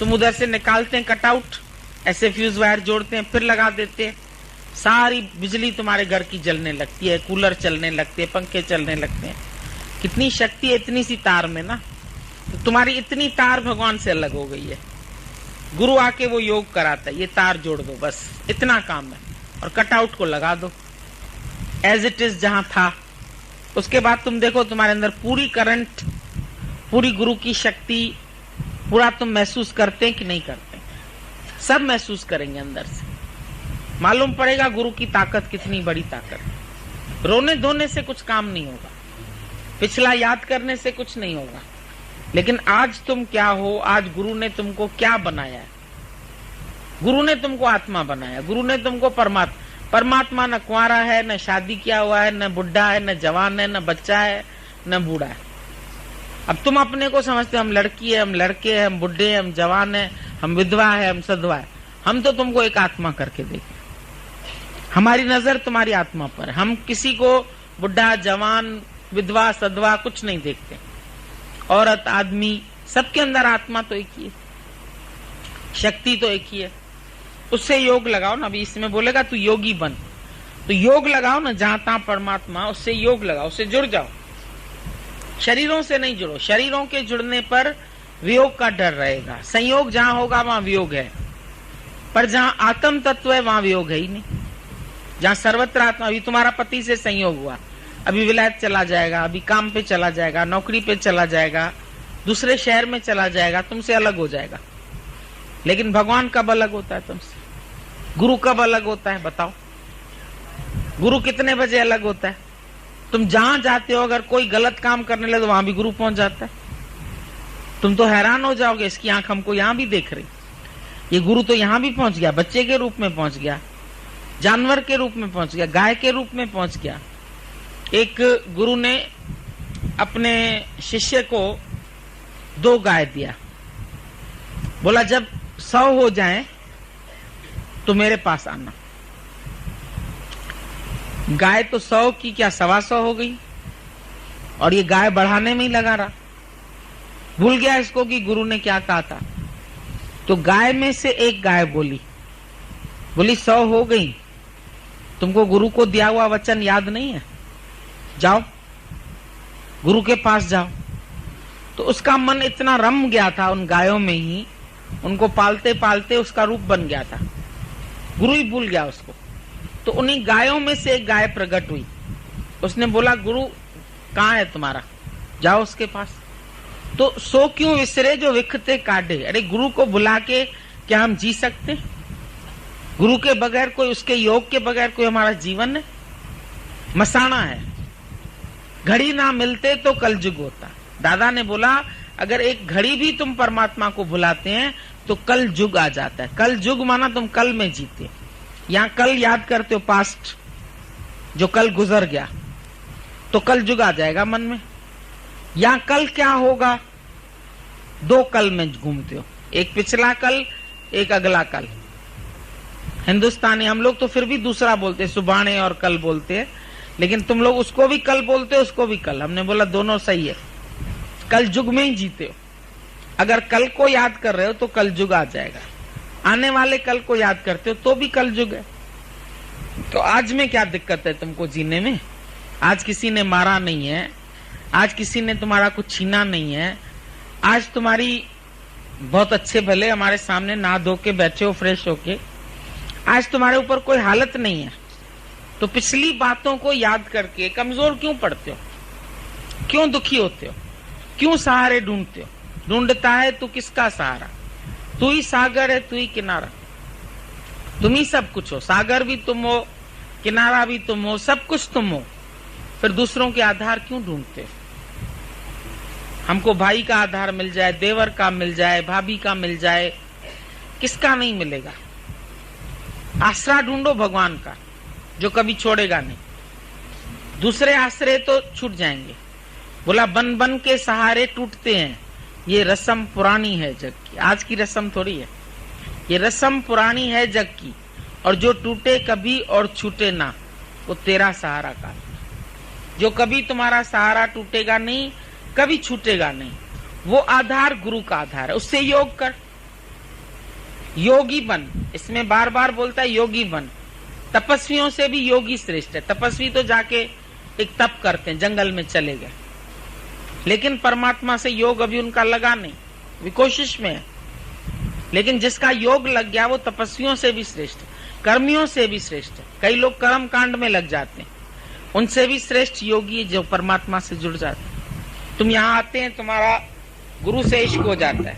तुम उधर से निकालते हैं कटआउट, ऐसे फ्यूज वायर जोड़ते हैं, फिर लगा देते हैं, सारी बिजली तुम्हारे घर की जलने लगती है, कूलर चलने लगते हैं, पंखे चलने लगते हैं। कितनी शक्ति है इतनी सी तार में ना। तो तुम्हारी इतनी तार भगवान से अलग हो गई है। गुरु आके वो योग कराता है, ये तार जोड़ दो, बस इतना काम है, और कटआउट को लगा दो एज इट इज जहां था। उसके बाद तुम देखो तुम्हारे अंदर पूरी करंट, पूरी गुरु की शक्ति, पूरा तुम महसूस करते हैं कि नहीं करते? सब महसूस करेंगे अंदर से। मालूम पड़ेगा गुरु की ताकत कितनी बड़ी ताकत। रोने धोने से कुछ काम नहीं होगा, पिछला याद करने से कुछ नहीं होगा, लेकिन आज तुम क्या हो, आज गुरु ने तुमको क्या बनाया है? गुरु ने तुमको आत्मा बनाया, गुरु ने तुमको परमात्मा न कुंवारा है, न शादी किया हुआ है, न बुढ़ा है, न जवान है, न बच्चा है, न बूढ़ा है। अब तुम अपने को समझते हो हम लड़की है, हम लड़के हैं, हम बुढ़े हैं, हम जवान है, हम विधवा है, हम सधवा है। हम तो तुमको एक आत्मा करके देखें। हमारी नजर तुम्हारी आत्मा पर है। हम किसी को बुढ़ा, जवान, विधवा, सधवा कुछ नहीं देखते। औरत, आदमी, सबके अंदर आत्मा तो एक ही है, शक्ति तो एक ही है। उससे योग लगाओ ना। अभी इसमें बोलेगा तू योगी बन, तो योग लगाओ ना, जहां तहां परमात्मा, उससे योग लगाओ, उससे जुड़ जाओ। शरीरों से नहीं जुड़ो। शरीरों के जुड़ने पर वियोग का डर रहेगा। संयोग जहां होगा वहां वियोग है, पर जहां आत्म तत्व है वहां वियोग है ही नहीं। जहां सर्वत्र आत्मा, अभी तुम्हारा पति से संयोग हुआ, अभी विलायत चला जाएगा, अभी काम पे चला जाएगा, नौकरी पे चला जाएगा, दूसरे शहर में चला जाएगा, तुमसे अलग हो जाएगा। लेकिन भगवान कब अलग होता है तुमसे? गुरु कब अलग होता है बताओ? गुरु कितने बजे अलग होता है? तुम जहां जाते हो, अगर कोई गलत काम करने लगे तो वहां भी गुरु पहुंच जाता है। तुम तो हैरान हो जाओगे, इसकी आंख हमको यहां भी देख रही, ये गुरु तो यहां भी पहुंच गया, बच्चे के रूप में पहुंच गया, जानवर के रूप में पहुंच गया, गाय के रूप में पहुंच गया। एक गुरु ने अपने शिष्य को 2 गाय दिया, बोला जब 100 हो जाए तो मेरे पास आना। गाय तो 100 की क्या 125 हो गई, और ये गाय बढ़ाने में ही लगा रहा। भूल गया इसको कि गुरु ने क्या कहा था। तो गाय में से एक गाय बोली 100 हो गई, तुमको गुरु को दिया हुआ वचन याद नहीं है? जाओ गुरु के पास जाओ। तो उसका मन इतना रम गया था उन गायों में ही, उनको पालते पालते उसका रूप बन गया था, गुरु ही भूल गया उसको। तो उन्हीं गायों में से एक गाय प्रकट हुई, उसने बोला गुरु कहाँ है तुम्हारा, जाओ उसके पास। तो सो क्यों विसरे जो विखते काढ़े। अरे गुरु को बुला के क्या हम जी सकते? गुरु के बगैर कोई, उसके योग के बगैर कोई हमारा जीवन है? मसाना है। घड़ी ना मिलते तो कलयुग होता। दादा ने बोला अगर एक घड़ी भी तुम परमात्मा को बुलाते हैं तो कल युग आ जाता है। कल युग माना तुम कल में जीते, यहाँ कल याद करते हो, पास्ट जो कल गुजर गया, तो कल युग आ जाएगा मन में। यहाँ कल क्या होगा, 2 कल में घूमते हो, एक पिछला कल, एक अगला कल। हिंदुस्तानी हम लोग तो फिर भी दूसरा बोलते, सुबाने और कल बोलते हैं, लेकिन तुम लोग उसको भी कल बोलते हो, उसको भी कल। हमने बोला दोनों सही है, कल युग में ही जीते हो। अगर कल को याद कर रहे हो तो कल युग आ जाएगा, आने वाले कल को याद करते हो तो भी कल युग है। तो आज में क्या दिक्कत है तुमको जीने में? आज किसी ने मारा नहीं है, आज किसी ने तुम्हारा कुछ छीना नहीं है, आज तुम्हारी बहुत अच्छे भले हमारे सामने नहा धो के बैठे हो फ्रेश होके, आज तुम्हारे ऊपर कोई हालत नहीं है। तो पिछली बातों को याद करके कमजोर क्यों पड़ते हो, क्यों दुखी होते हो, क्यों सहारे ढूंढते हो? ढूंढता है तू किसका सहारा? तू ही सागर है, तू ही किनारा, तुम ही सब कुछ हो। सागर भी तुम हो, किनारा भी तुम हो, सब कुछ तुम हो, फिर दूसरों के आधार क्यों ढूंढते हो? हमको भाई का आधार मिल जाए, देवर का मिल जाए, भाभी का मिल जाए, किसका नहीं मिलेगा? आसरा ढूंढो भगवान का, जो कभी छोड़ेगा नहीं। दूसरे आश्रय तो छूट जाएंगे। बोला बन बन के सहारे टूटते हैं, ये रस्म पुरानी है जग की। आज की रस्म थोड़ी है, ये रस्म पुरानी है जग की। और जो टूटे कभी और छूटे ना, वो तेरा सहारा का। जो कभी तुम्हारा सहारा टूटेगा नहीं, कभी छूटेगा नहीं, वो आधार गुरु का आधार है। उससे योग कर, योगी बन, इसमें बार बार बोलता है योगी बन। तपस्वियों से भी योगी श्रेष्ठ है। तपस्वी तो जाके एक तप करते हैं, जंगल में चले गए, लेकिन परमात्मा से योग अभी उनका लगा नहीं, वे कोशिश में है। लेकिन जिसका योग लग गया वो तपस्वियों से भी श्रेष्ठ है, कर्मियों से भी श्रेष्ठ है। कई लोग कर्म कांड में लग जाते हैं, उनसे भी श्रेष्ठ योगी है जो परमात्मा से जुड़ जाते हैं। तुम यहाँ आते हैं, तुम्हारा गुरु से इश्क हो जाता है,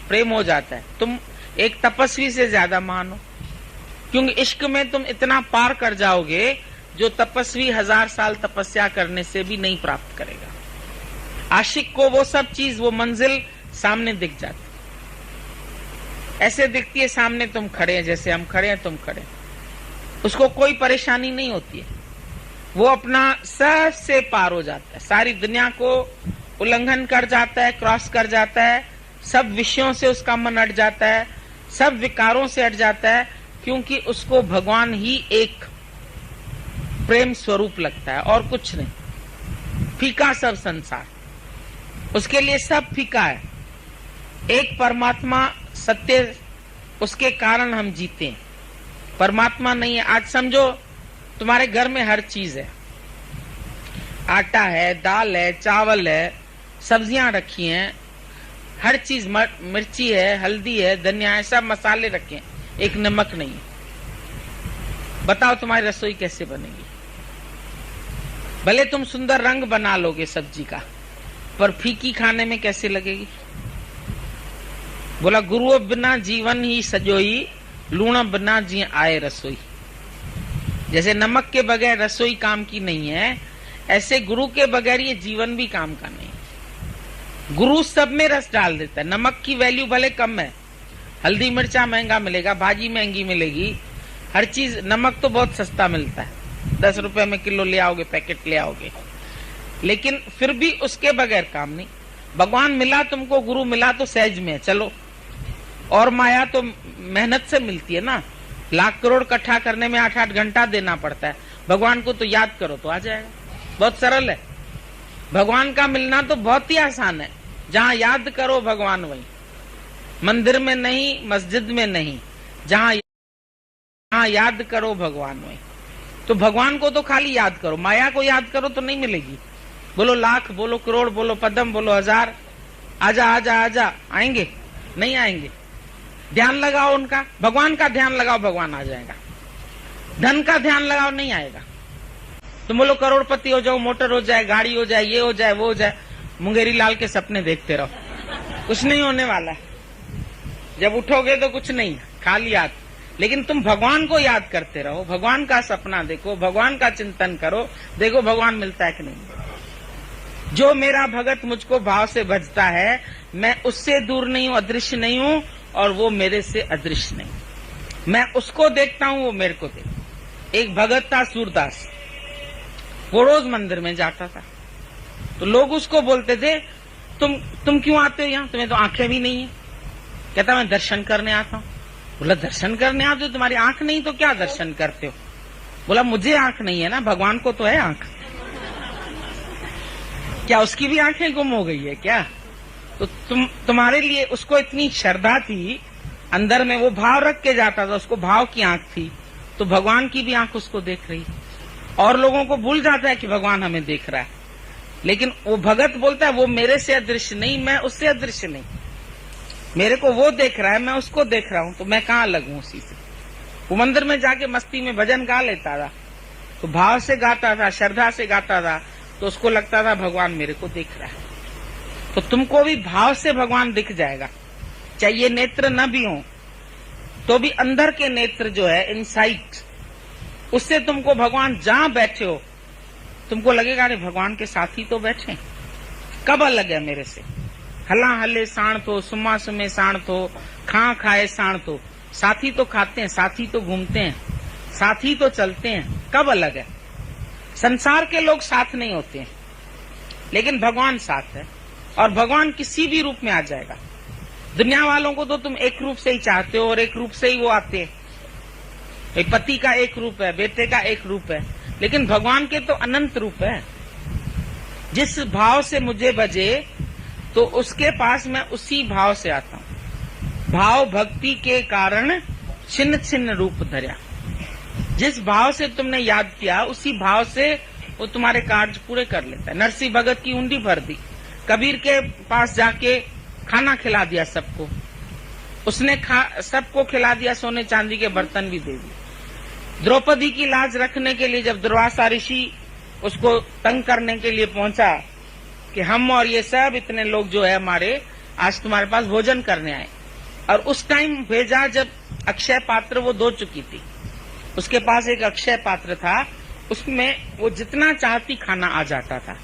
प्रेम हो जाता है, तुम एक तपस्वी से ज्यादा महान हो, क्योंकि इश्क में तुम इतना पार कर जाओगे जो तपस्वी 1000 साल तपस्या करने से भी नहीं प्राप्त करेगा। आशिक को वो सब चीज, वो मंजिल सामने दिख जाती, ऐसे दिखती है सामने, तुम खड़े हैं, जैसे हम खड़े हैं तुम खड़े हैं, उसको कोई परेशानी नहीं होती है। वो अपना सबसे पार हो जाता है, सारी दुनिया को उल्लंघन कर जाता है, क्रॉस कर जाता है, सब विषयों से उसका मन हट जाता है, सब विकारों से हट जाता है, क्योंकि उसको भगवान ही एक प्रेम स्वरूप लगता है और कुछ नहीं। फीका सब संसार, उसके लिए सब फीका है। एक परमात्मा सत्य, उसके कारण हम जीते हैं। परमात्मा नहीं है। आज समझो तुम्हारे घर में हर चीज है, आटा है, दाल है, चावल है, सब्जियां रखी हैं, हर चीज, मिर्ची है, हल्दी है, धनिया है, सब मसाले रखे हैं, एक नमक नहीं है। बताओ तुम्हारी रसोई कैसे बनेगी? भले तुम सुंदर रंग बना लोगे सब्जी का, पर फीकी खाने में कैसे लगेगी? बोला गुरु बिना जीवन ही सजोई, लूण बिना जी आए रसोई। जैसे नमक के बगैर रसोई काम की नहीं है, ऐसे गुरु के बगैर ये जीवन भी काम का नहीं है। गुरु सब में रस डाल देता है। नमक की वैल्यू भले कम है, हल्दी मिर्चा महंगा मिलेगा, भाजी महंगी मिलेगी, हर चीज, नमक तो बहुत सस्ता मिलता है, 10 रुपए में किलो ले आओगे, पैकेट ले आओगे, लेकिन फिर भी उसके बगैर काम नहीं। भगवान मिला तुमको, गुरु मिला तो सहज में, चलो। और माया तो मेहनत से मिलती है ना, लाख करोड़ इकट्ठा करने में 8-8 घंटा देना पड़ता है। भगवान को तो याद करो तो आ जाएगा, बहुत सरल है। भगवान का मिलना तो बहुत ही आसान है, जहाँ याद करो भगवान वहीं, मंदिर में नहीं, मस्जिद में नहीं, जहाँ याद करो भगवान वहीं। तो भगवान को तो खाली याद करो, माया को याद करो तो नहीं मिलेगी। बोलो लाख, बोलो करोड़, बोलो पदम, बोलो हजार, आजा आजा आजा, आएंगे? नहीं आएंगे। ध्यान लगाओ उनका, भगवान का ध्यान लगाओ, भगवान आ जाएगा। धन का ध्यान लगाओ, नहीं आएगा। तुम बोलो करोड़पति हो जाओ, मोटर हो जाए, गाड़ी हो जाए, ये हो जाए, वो हो जाए, मुंगेरी लाल के सपने देखते रहो, कुछ नहीं होने वाला है। जब उठोगे तो कुछ नहीं, खाली याद। लेकिन तुम भगवान को याद करते रहो, भगवान का सपना देखो, भगवान का चिंतन करो, देखो भगवान मिलता है कि नहीं। जो मेरा भगत मुझको भाव से भजता है, मैं उससे दूर नहीं हूं, अदृश्य नहीं हूं, और वो मेरे से अदृश्य नहीं। मैं उसको देखता हूं, वो मेरे को देखता। एक भगत था सूरदास, वो रोज मंदिर में जाता था, तो लोग उसको बोलते थे, तुम क्यों आते हो यहाँ, तुम्हें तो आंखें भी नहीं है। कहता मैं दर्शन करने आता हूँ। बोला दर्शन करने आते हो, तुम्हारी आंख नहीं तो क्या दर्शन करते हो? बोला मुझे आंख नहीं है ना, भगवान को तो है आंख। क्या उसकी भी आंखें गुम हो गई है क्या? तो तुम्हारे लिए, उसको इतनी श्रद्धा थी, अंदर में वो भाव रख के जाता था, उसको भाव की आंख थी, तो भगवान की भी आंख उसको देख रही। और लोगों को भूल जाता है कि भगवान हमें देख रहा है, लेकिन वो भगत बोलता है वो मेरे से अदृश्य नहीं, मैं उससे अदृश्य नहीं, मेरे को वो देख रहा है, मैं उसको देख रहा हूं, तो मैं कहाँ लगूं उसी से। वो मंदिर में जाके मस्ती में भजन गा लेता था, तो भाव से गाता था, श्रद्धा से गाता था, तो उसको लगता था भगवान मेरे को देख रहा है। तो तुमको भी भाव से भगवान दिख जाएगा, चाहे ये नेत्र न भी हो तो भी अंदर के नेत्र जो है, इनसाइट, उससे तुमको भगवान जहां बैठे हो तुमको लगेगा अरे भगवान के साथ ही तो बैठे, कब अलग है मेरे से। हला हले साण तो, सुमा सुमे साण तो, खा खाए साण तो, साथी तो खाते हैं, साथी तो घूमते हैं, साथी तो चलते हैं, कब अलग है। संसार के लोग साथ नहीं होते हैं, लेकिन भगवान साथ है, और भगवान किसी भी रूप में आ जाएगा। दुनिया वालों को तो तुम एक रूप से ही चाहते हो और एक रूप से ही वो आते हैं। पति का एक रूप है, बेटे का एक रूप है, लेकिन भगवान के तो अनंत रूप है। जिस भाव से मुझे बजे तो उसके पास मैं उसी भाव से आता हूं। भाव भक्ति के कारण छिन्न छिन्न रूप धरा। जिस भाव से तुमने याद किया उसी भाव से वो तुम्हारे कार्य पूरे कर लेता है। नरसिंह भगत की उंडी भर दी, कबीर के पास जाके खाना खिला दिया सबको, उसने सबको खिला दिया, सोने चांदी के बर्तन भी दे दिए। द्रौपदी की लाज रखने के लिए जब दुर्वासा ऋषि उसको तंग करने के लिए पहुंचा कि हम और ये सब इतने लोग जो है हमारे आज तुम्हारे पास भोजन करने आए, और उस टाइम भेजा जब अक्षय पात्र वो धो चुकी थी, उसके पास एक अक्षय पात्र था, उसमें वो जितना चाहती खाना आ जाता था,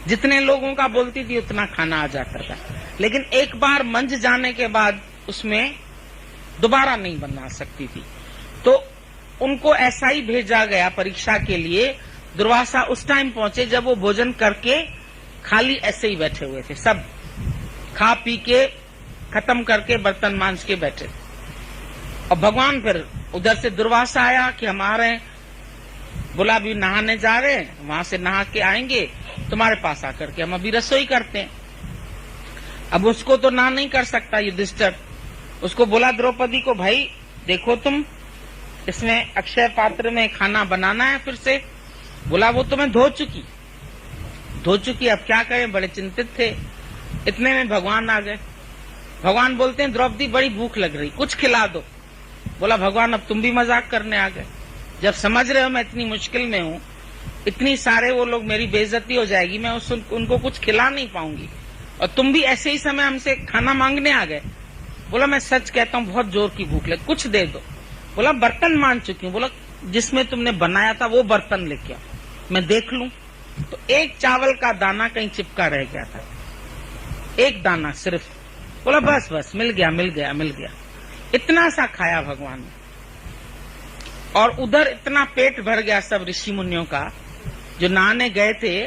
जितने लोगों का बोलती थी उतना खाना आ जाता था। लेकिन एक बार मंज जाने के बाद उसमें दोबारा नहीं बना सकती थी, तो उनको ऐसा ही भेजा गया परीक्षा के लिए। दुर्वासा उस टाइम पहुंचे जब वो भोजन करके खाली ऐसे ही बैठे हुए थे, सब खा पी के खत्म करके बर्तन मांज के बैठे। और भगवान फिर उधर से दुर्वासा आया कि हम आ रहे हैं, बोला अभी नहाने जा रहे हैं, वहां से नहा के आएंगे तुम्हारे पास आकर के हम अभी रसोई करते हैं। अब उसको तो ना नहीं कर सकता युधिष्ठिर, उसको बोला द्रौपदी को, भाई देखो तुम इसमें अक्षय पात्र में खाना बनाना है फिर से। बोला वो तो मैं धो चुकी, अब क्या करें, बड़े चिंतित थे। इतने में भगवान आ गए। भगवान बोलते हैं द्रौपदी बड़ी भूख लग रही, कुछ खिला दो। बोला भगवान अब तुम भी मजाक करने आ गए, जब समझ रहे हो मैं इतनी मुश्किल में हूँ, इतनी सारे वो लोग मेरी बेइज्जती हो जाएगी, मैं उनको कुछ खिला नहीं पाऊंगी, और तुम भी ऐसे ही समय हमसे खाना मांगने आ गए। बोला मैं सच कहता हूँ बहुत जोर की भूख लगी, कुछ दे दो। बोला बर्तन मान चुकी हूँ। बोला जिसमें तुमने बनाया था वो बर्तन लेके आओ, मैं देख लूं। तो एक चावल का दाना कहीं चिपका रह गया था, एक दाना सिर्फ। बोला बस मिल गया। इतना सा खाया भगवान ने, और उधर इतना पेट भर गया सब ऋषि मुनियों का जो नहाने गए थे।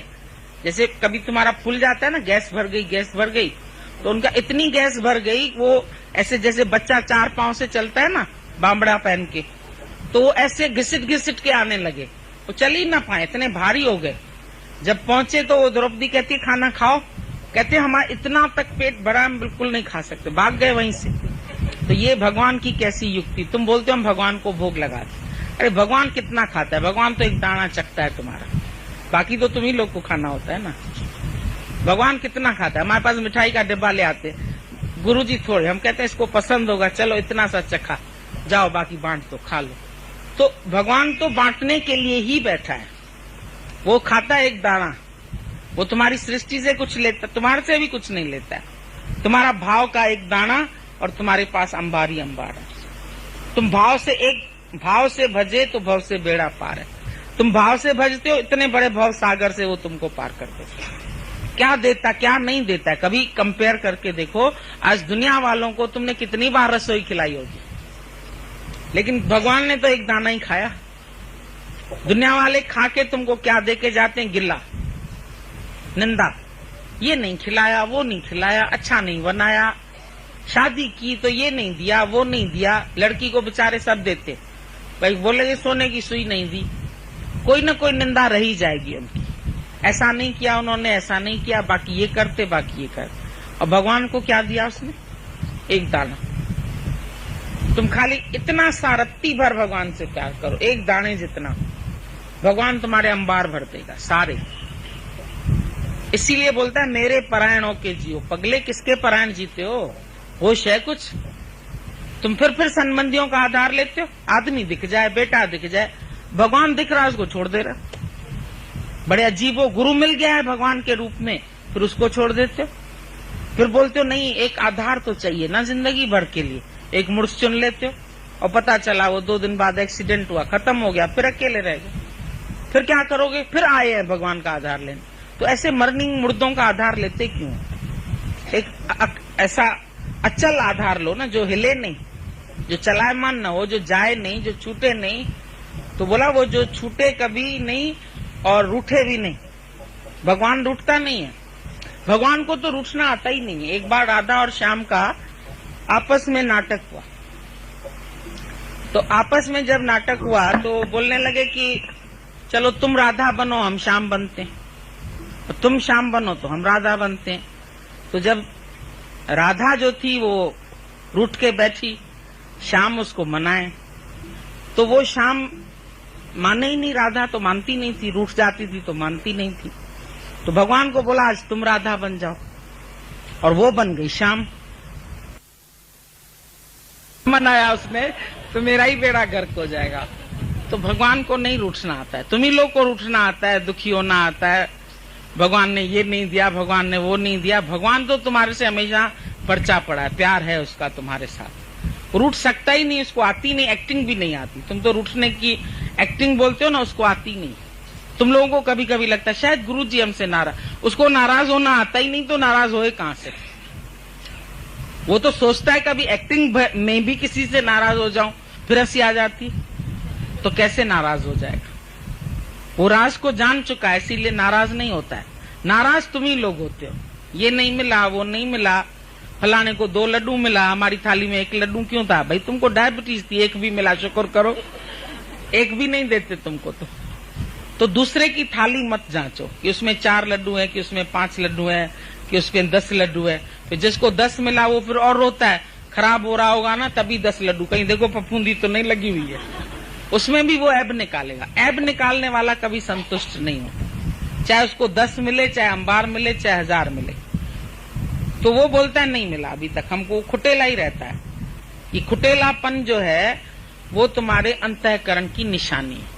जैसे कभी तुम्हारा फूल जाता है ना, गैस भर गई, तो उनका इतनी गैस भर गई, वो ऐसे जैसे बच्चा 4 पांव से चलता है ना बामड़ा पहन के, तो वो ऐसे घिसिट के आने लगे, वो चल ही ना पाए, इतने भारी हो गए। जब पहुंचे तो वो द्रौपदी कहती खाना खाओ, कहते हमारा इतना तक पेट भरा हम बिल्कुल नहीं खा सकते, भाग गए वहीं से। तो ये भगवान की कैसी युक्ति, तुम बोलते हो हम भगवान को भोग लगा दें। अरे भगवान कितना खाता है, भगवान तो एक दाना चखता है तुम्हारा, बाकी तो तुम्ही लोग को खाना होता है ना। भगवान कितना खाता है, हमारे पास मिठाई का डिब्बा ले आते, गुरुजी थोड़े, हम कहते हैं इसको पसंद होगा, चलो इतना सा चखा, जाओ बाकी बांट दो, खा लो। तो भगवान तो बांटने के लिए ही बैठा है, वो खाता है एक दाना, वो तुम्हारी सृष्टि से कुछ लेता, तुम्हारे से भी कुछ नहीं लेता है। तुम्हारा भाव का एक दाना और तुम्हारे पास अंबार ही अंबार है। तुम भाव से भजे तो भव से बेड़ा पार है। तुम भाव से भजते हो, इतने बड़े भव सागर से वो तुमको पार कर देता। क्या देता क्या नहीं देता है, कभी कंपेयर करके देखो। आज दुनिया वालों को तुमने कितनी बार रसोई खिलाई होगी, लेकिन भगवान ने तो एक दाना ही खाया। दुनिया वाले खा के तुमको क्या दे के जाते हैं, गिल्ला, निंदा, ये नहीं खिलाया, वो नहीं खिलाया, अच्छा नहीं बनाया, शादी की तो ये नहीं दिया, वो नहीं दिया। लड़की को बेचारे सब देते, भाई बोले सोने की सुई नहीं दी, कोई न कोई निंदा रही जाएगी उनकी। ऐसा नहीं किया उन्होंने, ऐसा नहीं किया, बाकी ये करते, बाकी ये करते। और भगवान को क्या दिया उसने, एक दाना। तुम खाली इतना सा रत्ती भर भगवान से प्यार करो, एक दाने जितना, भगवान तुम्हारे अंबार भर देगा सारे। इसीलिए बोलता है मेरे परायणों के जियो। पगले किसके परायण जीते हो, होश है कुछ? तुम फिर संबंधियों का आधार लेते हो। आदमी दिख जाए, बेटा दिख जाए, भगवान दिख रहा है उसको छोड़ दे रहा। बड़े अजीबो, गुरु मिल गया है भगवान के रूप में, फिर उसको छोड़ देते हो। फिर बोलते हो नहीं एक आधार तो चाहिए ना जिंदगी भर के लिए, एक मुर्स चुन लेते हो। और पता चला वो 2 दिन बाद एक्सीडेंट हुआ, खत्म हो गया, फिर अकेले रह गए। फिर क्या करोगे, फिर आए हैं भगवान का आधार लेने। तो ऐसे मर्निंग मुर्दों का आधार लेते क्यों? एक ऐसा अचल आधार लो ना, जो हिले नहीं, जो चलायमान न हो, जो जाए नहीं, जो छूटे नहीं। तो बोला वो जो छूटे कभी नहीं और रूठे भी नहीं। भगवान रूठता नहीं है, भगवान को तो रूठना आता ही नहीं है। एक बार राधा और श्याम का आपस में नाटक हुआ, तो आपस में जब नाटक हुआ तो बोलने लगे कि चलो तुम राधा बनो हम श्याम बनते हैं, और तुम श्याम बनो तो हम राधा बनते हैं। तो जब राधा जो थी वो रूठ के बैठी, शाम उसको मनाए, तो वो शाम माने ही नहीं। राधा तो मानती नहीं थी, रूठ जाती थी तो मानती नहीं थी। तो भगवान को बोला आज तुम राधा बन जाओ, और वो बन गई शाम। मनाया उसने तो मेरा ही बेड़ा गर्क हो जाएगा। तो भगवान को नहीं रूठना आता है, तुम्ही लोग को रूठना आता है, दुखी होना आता है। भगवान ने ये नहीं दिया, भगवान ने वो नहीं दिया। भगवान तो तुम्हारे से हमेशा पर्चा पड़ा है, प्यार है उसका तुम्हारे साथ। रूठ सकता ही नहीं, उसको आती नहीं, एक्टिंग भी नहीं आती। तुम तो रूठने की एक्टिंग बोलते हो ना, उसको आती नहीं। तुम लोगों को कभी कभी लगता है शायद गुरुजी हमसे नाराज, उसको नाराज होना आता ही नहीं, तो नाराज होए कहां से? वो तो सोचता है कभी एक्टिंग में भी किसी से नाराज हो जाऊं, फिर हंसी आ जाती, तो कैसे नाराज हो जाएगा? वो राज को जान चुका है, इसीलिए नाराज नहीं होता है। नाराज तुम ही लोग होते हो, ये नहीं मिला, वो नहीं मिला, फलाने को 2 लड्डू मिला, हमारी थाली में 1 लड्डू क्यों था? भाई तुमको डायबिटीज थी, 1 भी मिला, शुक्र करो। 1 भी नहीं देते तुमको। तो दूसरे की थाली मत जांचो कि उसमें 4 लड्डू है, कि उसमें 5 लड्डू है, कि उसमें 10 लड्डू है। फिर जिसको 10 मिला वो फिर और रोता है, खराब हो रहा होगा ना तभी 10 लड्डू, कहीं देखो फफूंदी तो नहीं लगी हुई है। उसमें भी वो ऐब निकालेगा। ऐब निकालने वाला कभी संतुष्ट नहीं होता, चाहे उसको 10 मिले, चाहे अंबार मिले, चाहे 1000 मिले। तो वो बोलता है नहीं मिला अभी तक, हमको खुटेला ही रहता है। ये खुटेलापन जो है वो तुम्हारे अंतःकरण की निशानी है।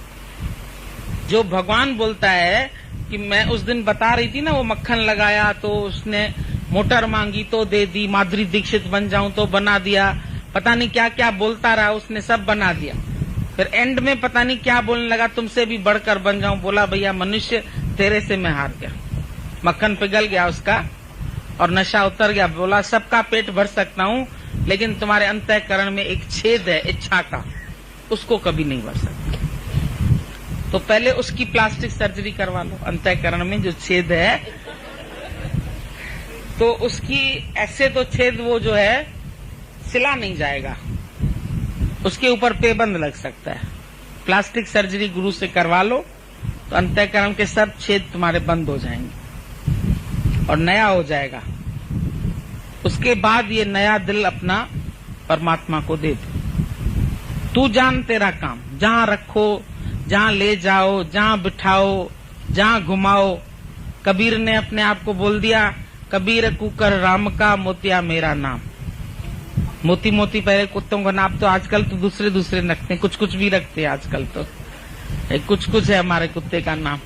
जो भगवान बोलता है कि मैं उस दिन बता रही थी ना, वो मक्खन लगाया तो उसने मोटर मांगी तो दे दी, माधुरी दीक्षित बन जाऊं तो बना दिया, पता नहीं क्या क्या बोलता रहा, उसने सब बना दिया। फिर एंड में पता नहीं क्या बोलने लगा, तुमसे भी बढ़कर बन जाऊं। बोला भैया मनुष्य तेरे से मैं हार गया। मक्खन पिघल गया उसका और नशा उतर गया। बोला सबका पेट भर सकता हूं, लेकिन तुम्हारे अंतःकरण में एक छेद है इच्छा का, उसको कभी नहीं भर सकता। तो पहले उसकी प्लास्टिक सर्जरी करवा लो, अंतःकरण में जो छेद है, तो उसकी ऐसे तो छेद वो जो है सिला नहीं जाएगा, उसके ऊपर पेबंद लग सकता है। प्लास्टिक सर्जरी गुरु से करवा लो तो अंतःकरण के सब छेद तुम्हारे बंद हो जाएंगे और नया हो जाएगा। उसके बाद ये नया दिल अपना परमात्मा को दे दो। तू जान तेरा काम, जहां रखो, जहां ले जाओ, जहां बिठाओ, जहां घुमाओ। कबीर ने अपने आप को बोल दिया, कबीर कुकर राम का, मोतिया मेरा नाम। मोती मोती पहले कुत्तों का नाम, तो आजकल तो दूसरे दूसरे रखते हैं, कुछ कुछ भी रखते हैं आजकल तो, कुछ कुछ है हमारे कुत्ते का नाम।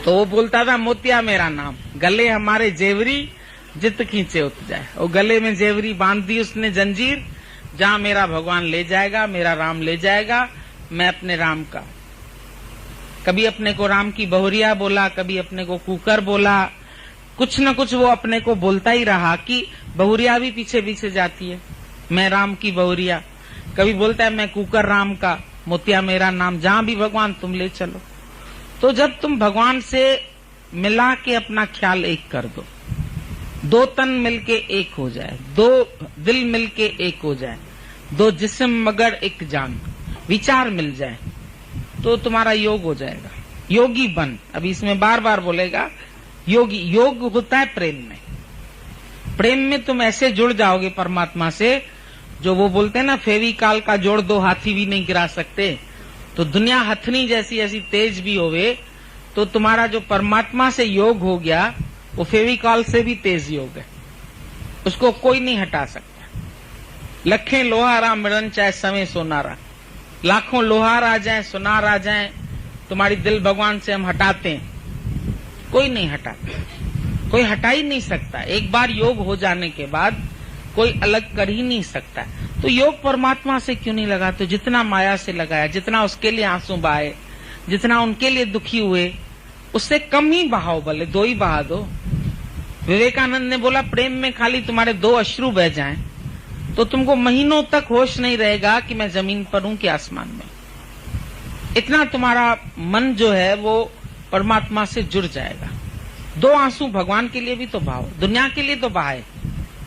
तो वो बोलता था मोतिया मेरा नाम, गले हमारे जेवरी, जित खींचे उत जाए। और गले में जेवरी बांध दी उसने जंजीर, जहां मेरा भगवान ले जाएगा, मेरा राम ले जाएगा, मैं अपने राम का। कभी अपने को राम की बहुरिया बोला, कभी अपने को कुकर बोला, कुछ न कुछ वो अपने को बोलता ही रहा कि बहुरिया भी पीछे पीछे जाती है, मैं राम की बहुरिया। कभी बोलता है मैं कुकर राम का, मोतिया मेरा नाम, जहां भी भगवान तुम ले चलो। तो जब तुम भगवान से मिला के अपना ख्याल एक कर दो, 2 तन मिलके एक हो जाए, 2 दिल मिलके एक हो जाए, 2 जिस्म मगर एक जान, विचार मिल जाए, तो तुम्हारा योग हो जाएगा। योगी बन, अभी इसमें बार बार बोलेगा योगी। योग होता है प्रेम में। प्रेम में तुम ऐसे जुड़ जाओगे परमात्मा से, जो वो बोलते हैं ना, फेविकाल का जोड़ 2 हाथी भी नहीं गिरा सकते। तो दुनिया हथनी जैसी ऐसी तेज भी होवे, तो तुम्हारा जो परमात्मा से योग हो गया वो फेविकॉल से भी तेज योग है, उसको कोई नहीं हटा सकता। लखें लोहारा मिलन चाहे समय सोनारा, लाखों लोहार आ जाए, सुनार आ जाए, तुम्हारी दिल भगवान से हम हटाते हैं, कोई नहीं हटाता, कोई हटा ही नहीं सकता। एक बार योग हो जाने के बाद कोई अलग कर ही नहीं सकता। तो योग परमात्मा से क्यों नहीं लगाते? जितना माया से लगाया, जितना उसके लिए आंसू बहाए, जितना उनके लिए दुखी हुए, उससे कम ही बहाओ, भले 2 ही बहा दो। विवेकानंद ने बोला प्रेम में खाली तुम्हारे 2 अश्रु बह जाएं तो तुमको महीनों तक होश नहीं रहेगा कि मैं जमीन पर हूं कि आसमान में। इतना तुम्हारा मन जो है वो परमात्मा से जुड़ जाएगा। 2 आंसू भगवान के लिए भी तो बहाओ, दुनिया के लिए तो बहाए।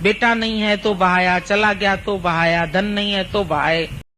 बेटा नहीं है तो बहाया, चला गया तो बहाया, धन नहीं है तो बहाए,